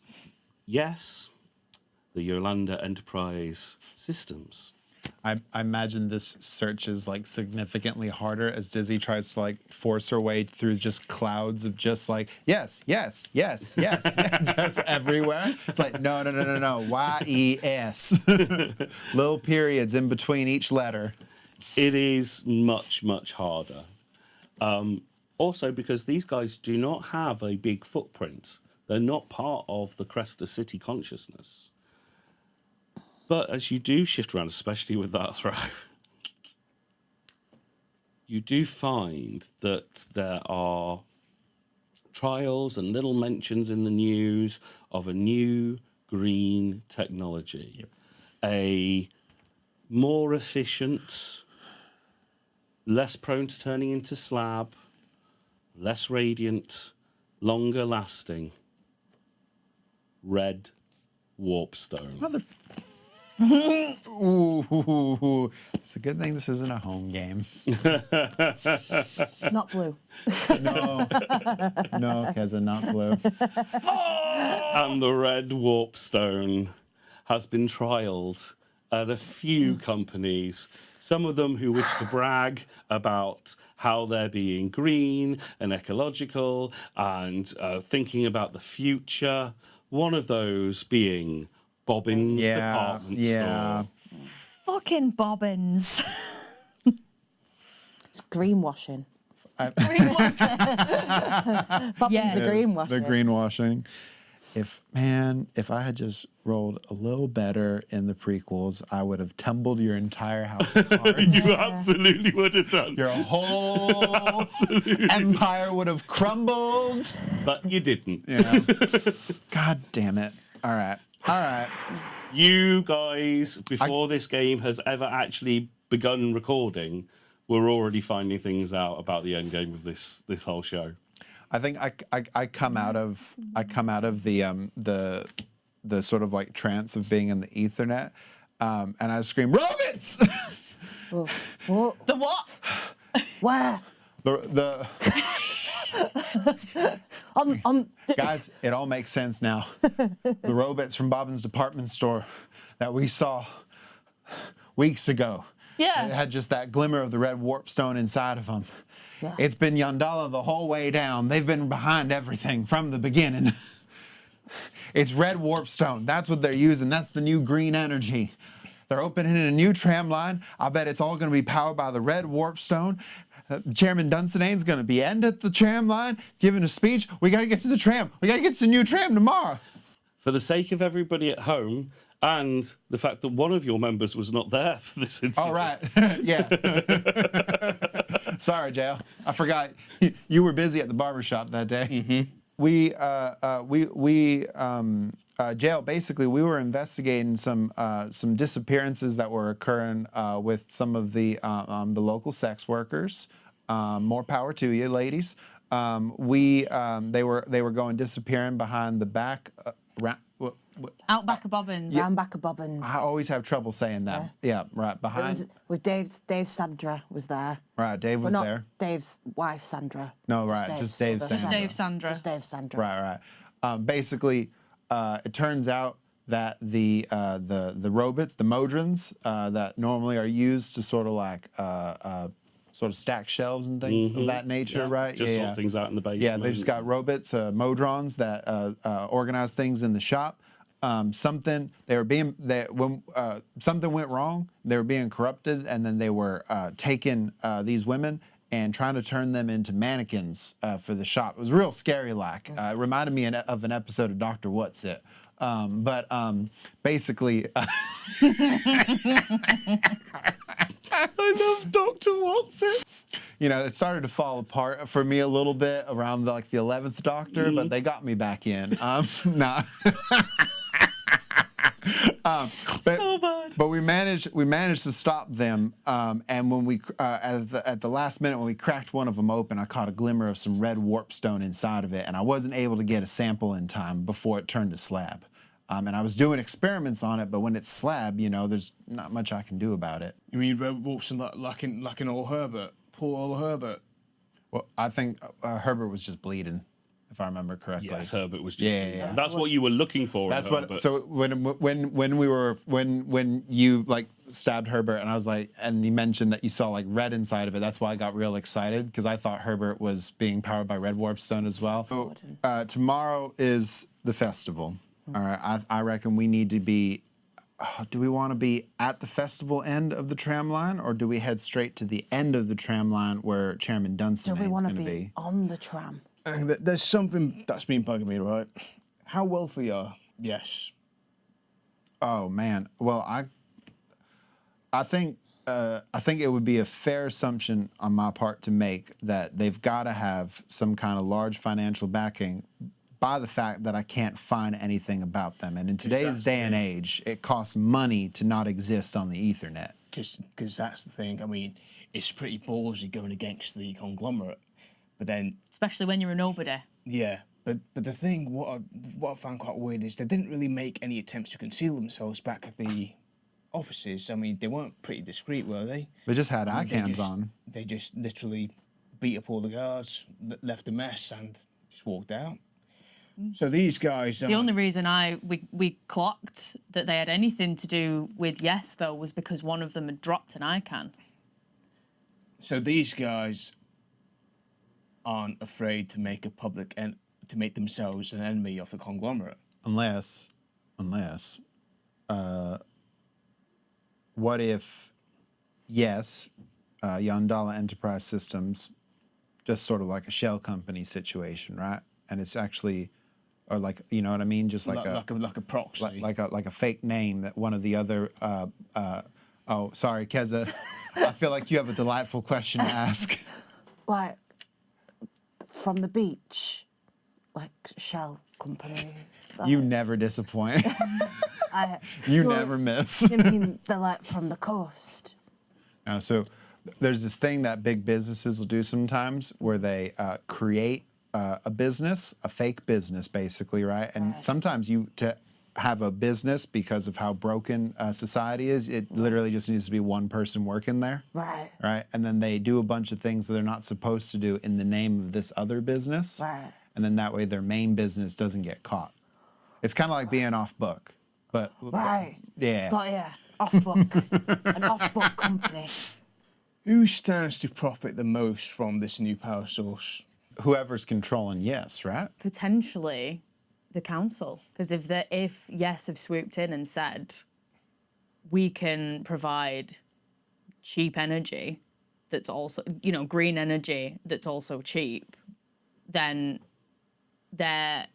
yes, the Yolanda Enterprise systems, I imagine this search is like significantly harder as Dizzy tries to like force her way through just clouds of just like yes, just everywhere. It's like no, Y-E-S. Little periods in between each letter. It is much, much harder. Also, because these guys do not have a big footprint. They're not part of the Cresta city consciousness. But as you do shift around, especially with that throw, you do find that there are trials and little mentions in the news of a new green technology. Yep. A more efficient, less prone to turning into slab, less radiant, longer lasting, red warpstone. Ooh, it's a good thing this isn't a home game. Not blue. No, Kezza, not blue. And the red warpstone has been trialed at a few companies, some of them who wish to brag about how they're being green and ecological and thinking about the future. One of those being Bobbins department store. Fucking Bobbins. It's greenwashing. Bobbins Yeah. the greenwashing. The greenwashing. If I had just rolled a little better in the prequels, I would have tumbled your entire house of cards. You absolutely would have done. Your whole empire would have crumbled. But you didn't. Yeah. God damn it. All right. You guys, before this game has ever actually begun recording, were already finding things out about the end game of this whole show. I think I come out of the sort of like trance of being in the Aethernet, and I scream, "Robots!" Oh. The what? Where? the Guys, it all makes sense now. The robots from Bobbins department store that we saw weeks ago. Yeah. It had just that glimmer of the red warpstone inside of them. Yeah. It's been Yandala the whole way down. They've been behind everything from the beginning. It's red warpstone. That's what they're using. That's the new green energy. They're opening a new tram line. I bet it's all going to be powered by the red warpstone. Chairman Dunstanane's going to be at the tram line, giving a speech. We got to get to the tram. We got to get to the new tram tomorrow. For the sake of everybody at home and the fact that one of your members was not there for this incident. All right. Yeah. Sorry, Jael. I forgot you were busy at the barbershop that day. Mm-hmm. Jael, basically, we were investigating some disappearances that were occurring with some of the local sex workers. More power to you, ladies. They were going disappearing behind the back. Out back of Bobbins. Round back of Bobbins. I always have trouble saying that. Yeah, right It behind. was with Dave Sandra was there. Right, Dave was Well, not there. Dave's wife, Sandra. No, right, just Dave Just Sandra. Dave Sandra. Just Dave Sandra. Right. Basically, it turns out that the robots, the modrons, that normally are used to sort of like sort of stack shelves and things of that nature, Yeah, right? just sort things out in the basement. Yeah, they've just got robots, modrons that organize things in the shop. Something went wrong. They were being corrupted, and then they were taking these women and trying to turn them into mannequins for the shop. It was real scary like. It reminded me of an episode of Dr. What's It. Basically, I love Dr. What's It. You know, it started to fall apart for me a little bit around the 11th Doctor, but they got me back in. Nah. So bad. But we managed to stop them, and when we at the last minute when we cracked one of them open, I caught a glimmer of some red warpstone inside of it, and I wasn't able to get a sample in time before it turned to slab. And I was doing experiments on it, but when it's slab, you know, there's not much I can do about it. You mean Red Wolfson like in old Herbert? Poor old Herbert. Well, I think Herbert was just bleeding, if I remember correctly. Yes, Herbert was just. Yeah. That's what you were looking for. That's in what. Herbert. So when you like stabbed Herbert, and I was like, and you mentioned that you saw like red inside of it. That's why I got real excited, because I thought Herbert was being powered by red warpstone as well. So, tomorrow is the festival. All right, I reckon we need to be. Do we want to be at the festival end of the tram line, or do we head straight to the end of the tram line where Chairman Dunstan is going to be? On the tram? There's something that's been bugging me, right? How wealthy are? Yes. Oh man. Well, I think it would be a fair assumption on my part to make that they've got to have some kind of large financial backing by the fact that I can't find anything about them. And in today's day and age, it costs money to not exist on the Aethernet. Because that's the thing. I mean, it's pretty ballsy going against the conglomerate, but then Especially when you're a nobody. yeah. But the thing, what I found quite weird is they didn't really make any attempts to conceal themselves back at the offices. I mean, they weren't pretty discreet, were they? They just had I mean, icons on. They just literally beat up all the guards, left a mess, and just walked out. So these guys. The only reason we clocked that they had anything to do with Yes, though, was because one of them had dropped an icon. So these guys aren't afraid to make to make themselves an enemy of the conglomerate. Unless, what if, yes, Yandala Enterprise Systems, just sort of like a shell company situation, right? And it's actually, or like, you know what I mean? Just like a proxy. like a fake name that one of the other. Oh, sorry, Kezza. I feel like you have a delightful question to ask. Like, from the beach, like shell companies. You never disappoint. You never miss. You mean they're like from the coast? So there's this thing that big businesses will do sometimes where they create a business, a fake business, basically, right? And sometimes to have a business, because of how broken society is, it literally just needs to be one person working there. Right. Right? And then they do a bunch of things that they're not supposed to do in the name of this other business. Right. And then that way their main business doesn't get caught. It's kind of like being off book. But Right. yeah. Got ya. Off book. An off book company. Who stands to profit the most from this new power source? Whoever's controlling Yes, right? Potentially the council. Because if Yes have swooped in and said, we can provide cheap energy that's also, green energy that's also cheap, then they're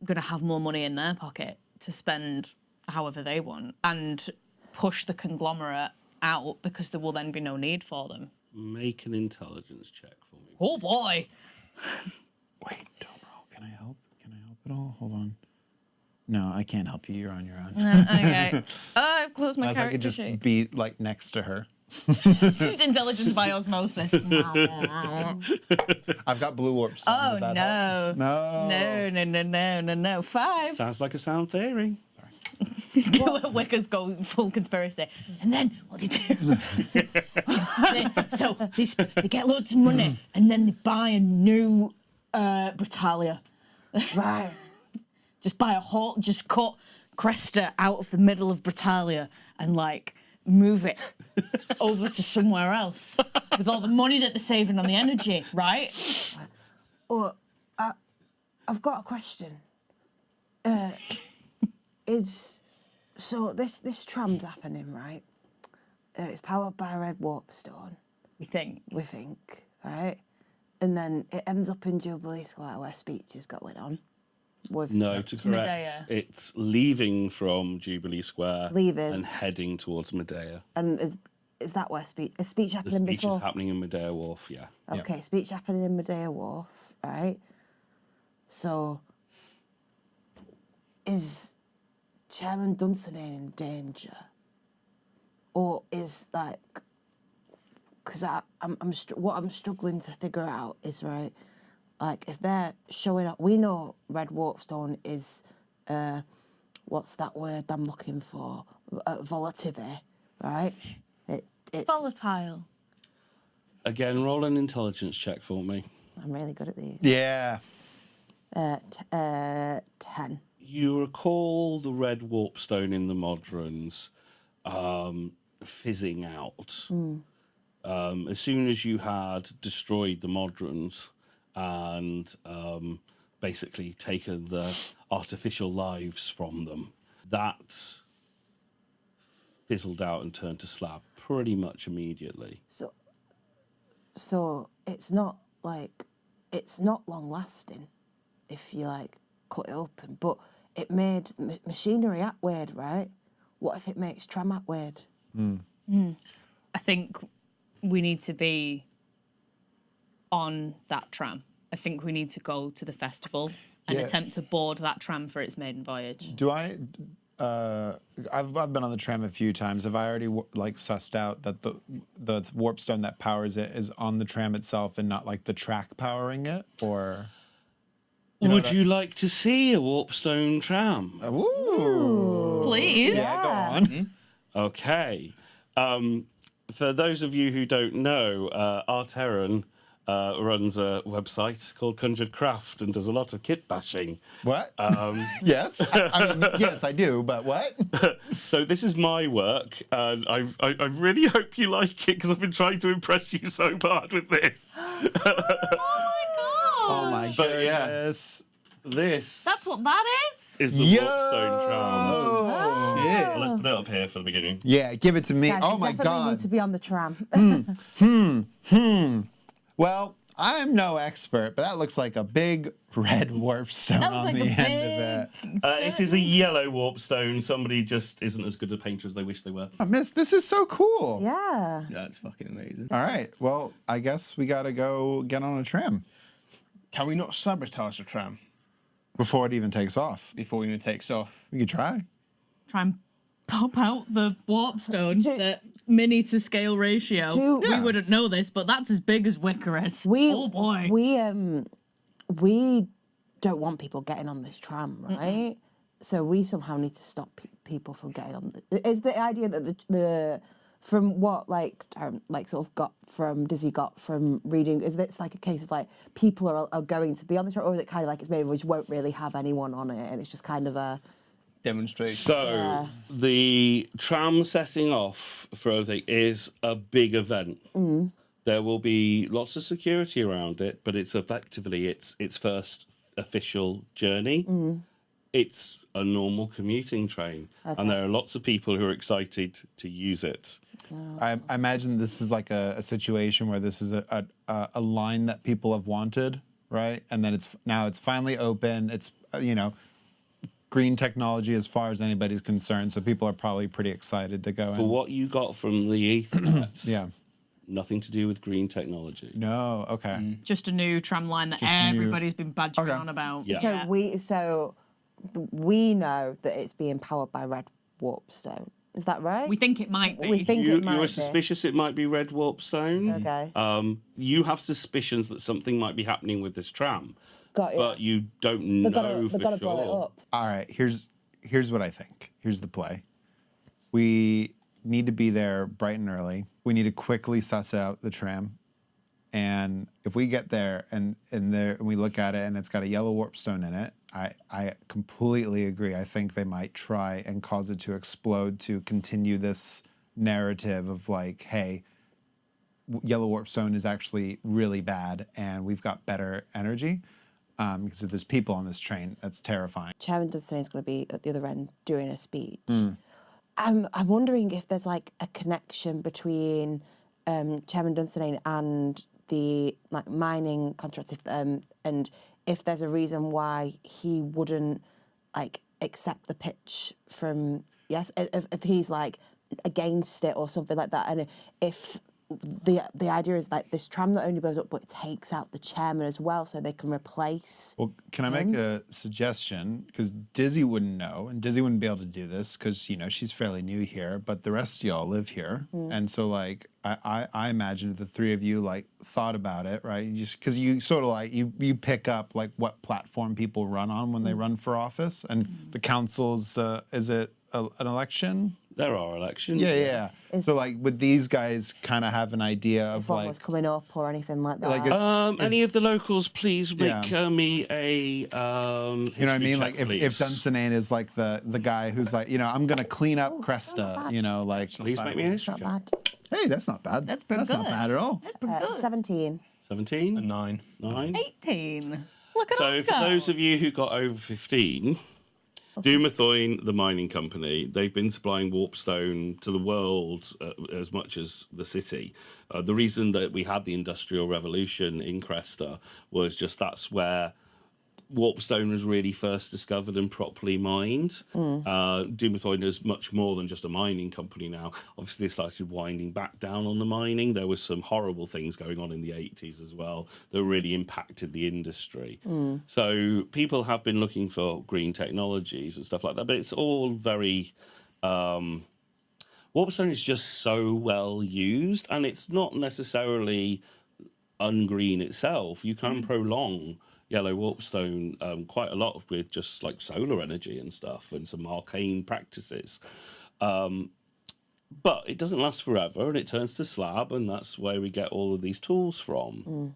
going to have more money in their pocket to spend however they want and push the conglomerate out, because there will then be no need for them. Make an intelligence check for me. Oh boy! Wait, don't roll. Can I help? Can I help at all? Hold on. No, I can't help you. You're on your own. Okay. I've closed my Unless I could character just sheet. be like next to her. Just intelligence by osmosis. I've got blue warps. Oh, no. No. 5. Sounds like a sound theory. Wickers go full conspiracy. And then what they do? So they get loads of money and then they buy a new Britalia. Right. Just buy just cut Cresta out of the middle of Britalia and move it over to somewhere else with all the money that they're saving on the energy, right? Or, I've got a question. So this tram's happening, right? It's powered by a red warpstone. We think. We think, right? And then it ends up in Jubilee Square where speech is going on. No, to correct, Medea. it's leaving from Jubilee Square Leaving. and heading towards Medea. And is that where speech The happening speech before? is happening in Medea Wharf, yeah. Okay, speech happening in Medea Wharf, right? So, is Chairman Dunstan in danger? Or is because what I'm struggling to figure out is, right, if they're showing up, we know red warpstone is, what's that word I'm looking for? Volatility, right? It's Volatile. Again, roll an intelligence check for me. I'm really good at these. Yeah. 10. You recall the red warpstone in the Modrons fizzing out. As soon as you had destroyed the Modrons and basically taken the artificial lives from them, that fizzled out and turned to slab pretty much immediately. So it's not long lasting if you like cut it open, but it made machinery act weird, right? What if it makes tram act weird? I think we need to be on that tram. I think we need to go to the festival and attempt to board that tram for its maiden voyage. Do I? I've been on the tram a few times. Have I already like sussed out that the warpstone that powers it is on the tram itself and not like the track powering it? Or Would you like to see a warpstone tram? ooh, Please. yeah, go on. Okay. For those of you who don't know, Arteron runs a website called Conjured Craft and does a lot of kit bashing. What? Yes, I mean, yes, I do. But what? So this is my work, and I really hope you like it because I've been trying to impress you so hard with this. Oh my But yeah. goodness! This That's what that is? is the Warpstone Tram. Oh. Well, let's put it up here for the beginning. Yeah, give it to me. Guys, Oh we my definitely god! need to be on the tram. Well, I'm no expert, but that looks like a big red warpstone That on looks the like a end of it. It is a yellow warpstone. Somebody just isn't as good a painter as they wish they were. Oh, miss, this is so cool. Yeah. Yeah, it's fucking amazing. All right. Well, I guess we gotta go get on a tram Can we not sabotage the tram before it even takes off. before it even takes off? We could try. Try and pop out the warpstone at mini to scale ratio. Do- We wouldn't know this, but that's as big as Wickers. Oh boy. We don't want people getting on this tram, right? So we somehow need to stop people from getting on. Is the idea that the from what like sort of got from Dizzy got from reading, is it's like a case of like people are going to be on the tram, or is it kind of like it's maybe which won't really have anyone on it and it's just kind of a Demonstration. So the tram setting off for everything is a big event. There will be lots of security around it, but it's effectively its first official journey. It's a normal commuting train, and there are lots of people who are excited to use it. I imagine this is like a situation where this is a line that people have wanted, right? And then it's finally open. It's green technology as far as anybody's concerned, so people are probably pretty excited to go For in. what you got from the Aethernet, Yeah. nothing to do with green technology. No. Okay. Just a new tram line that Just a new- everybody's been badgering Okay. on about. Yeah. so we know that it's being powered by red warpstone. Is that right? We think it might be. We think You it might are be. suspicious it might be red warpstone. Okay. You have suspicions that something might be happening with this tram, Got it. but you don't know for They've got to blow it sure. up. All right. Here's what I think. Here's the play. We need to be there bright and early. We need to quickly suss out the tram. And if we get there and we look at it and it's got a yellow warpstone in it, I completely agree. I think they might try and cause it to explode to continue this narrative of like, hey, yellow warpstone is actually really bad and we've got better energy. Because if there's people on this train, that's terrifying. Chairman Dunstane is going to be at the other end doing a speech. I'm wondering if there's like a connection between Chairman Dunstane and the like mining contracts, and if there's a reason why he wouldn't like accept the pitch from if he's like against it or something like that, and if the idea is like this tram not only blows up but it takes out the chairman as well, so they can replace. Well, can I make a suggestion? Because Dizzy wouldn't know, and Dizzy wouldn't be able to do this because she's fairly new here, but the rest of y'all live here, and so like I imagine if the three of you like thought about it, right? You just because you sort of like you pick up like what platform people run on when they run for office, and the council's is it an election? There are elections. Yeah. So like, would these guys kind of have an idea of If one like, was coming up or anything like that. Like Any of the locals, please make me a. you know what I mean? Like if Dunstan is like the guy who's like, I'm gonna clean up Cresta, like. Please make me a history Not check. bad. Hey, that's not bad. That's pretty That's not good. bad at all. That's pretty good. 17. 17? A 9. 9. 18. Look at So us for go. those of you who got over 15, Doomathoin, the mining company, they've been supplying Warpstone to the world as much as the city. The reason that we had the Industrial Revolution in Cresta was just that's where Warpstone was really first discovered and properly mined. Doomathoin is much more than just a mining company now. Obviously, they started winding back down on the mining. There was some horrible things going on in the 80s as well that really impacted the industry. So people have been looking for green technologies and stuff like that, but it's all very... Warpstone is just so well used, and it's not necessarily ungreen itself. You can prolong yellow warpstone quite a lot with just like solar energy and stuff and some arcane practices. But it doesn't last forever, and it turns to slab, and that's where we get all of these tools from.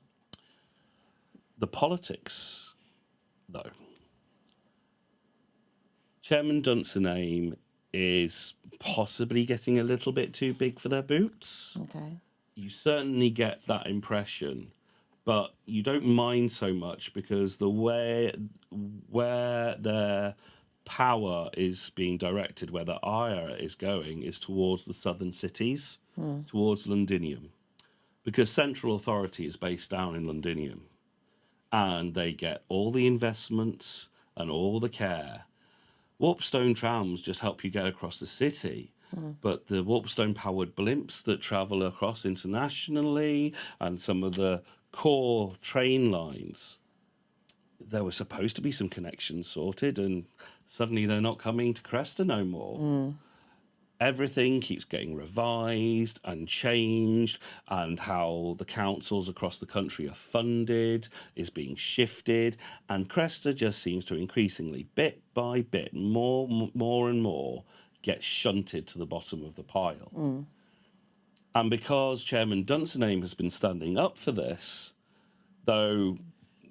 The politics, though. Chairman Dunsinane is possibly getting a little bit too big for their boots. Okay. You certainly get that impression, but you don't mind so much because the way where their power is being directed, where the ire is going, is towards the southern cities, towards Londinium, because central authority is based down in Londinium, and they get all the investments and all the care. Warpstone trams just help you get across the city. But the Warpstone-powered blimps that travel across internationally and some of the core train lines, there were supposed to be some connections sorted, and suddenly they're not coming to Cresta no more. Everything keeps getting revised and changed, and how the councils across the country are funded is being shifted, and Cresta just seems to increasingly, bit by bit, more and more, get shunted to the bottom of the pile. And because Chairman Dunsinane has been standing up for this, though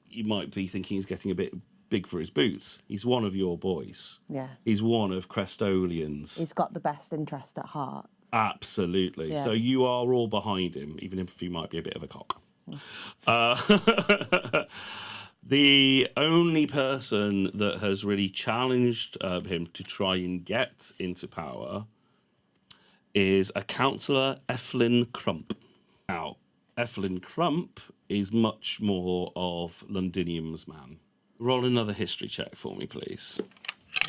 you might be thinking he's getting a bit big for his boots, he's one of your boys. Yeah. He's one of Crestolians. He's got the best interest at heart. Absolutely. Yeah. So you are all behind him, even if he might be a bit of a cock. The only person that has really challenged him to try and get into power is a councillor, Eflin Crump. Now, Eflin Crump is much more of Londinium's man. Roll another history check for me, please.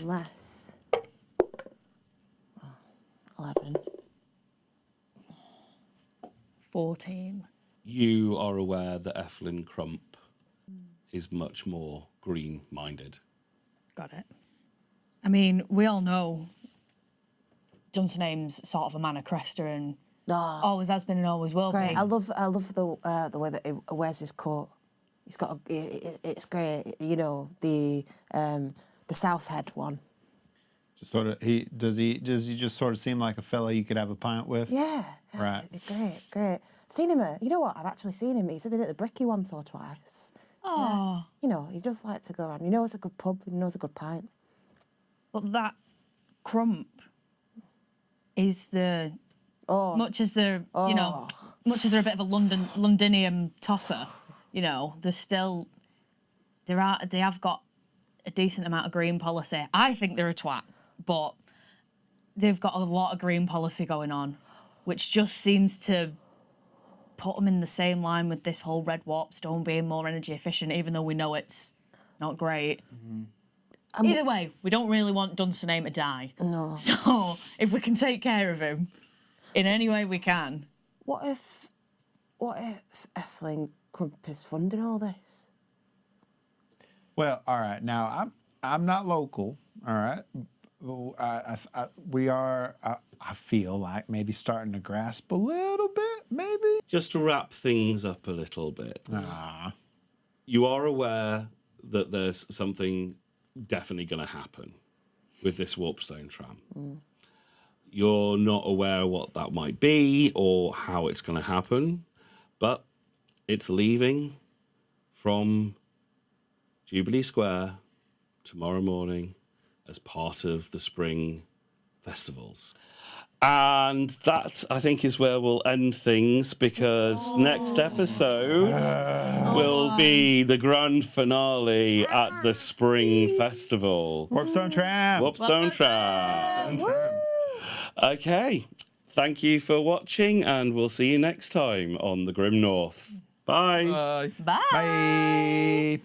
Less. 11. 14. You are aware that Eflin Crump is much more green-minded. Got it. I mean, we all know Dunsinane's sort of a man of Cresta and always has been and always will Great. be. I love the way that he wears his coat. He's got it's great. You know, the South Head one. Just sort of does he just sort of seem like a fella you could have a pint with? Yeah. Right. Great. Seen him. You know what? I've actually seen him. He's been at the Bricky once or twice. Oh, You know, he does like to go around. He knows a good pub. He knows a good pint. but that Crump is the Oh. much as they're you know, much as they're a bit of a Londinium tosser, you know, they're still they have got a decent amount of green policy. I think they're a twat, but they've got a lot of green policy going on, which just seems to put them in the same line with this whole red warpstone being more energy efficient, even though we know it's not great. Either way, we don't really want Dunsinane to die. No. So if we can take care of him in any way we can. What if Eflin Crump is funding all this? Well, all right. Now I'm not local. All right. We are. I feel like maybe starting to grasp a little bit. Maybe. Just to wrap things up a little bit, you are aware that there's something definitely going to happen with this Warpstone Tram. You're not aware what that might be or how it's going to happen, but it's leaving from Jubilee Square tomorrow morning as part of the spring festivals. And that, I think, is where we'll end things, because next episode will be the grand finale at the Spring Festival. Warpstone Tram. Warpstone Tram. Okay. Thank you for watching, and we'll see you next time on the Grim North. Bye. Bye. Bye. Bye.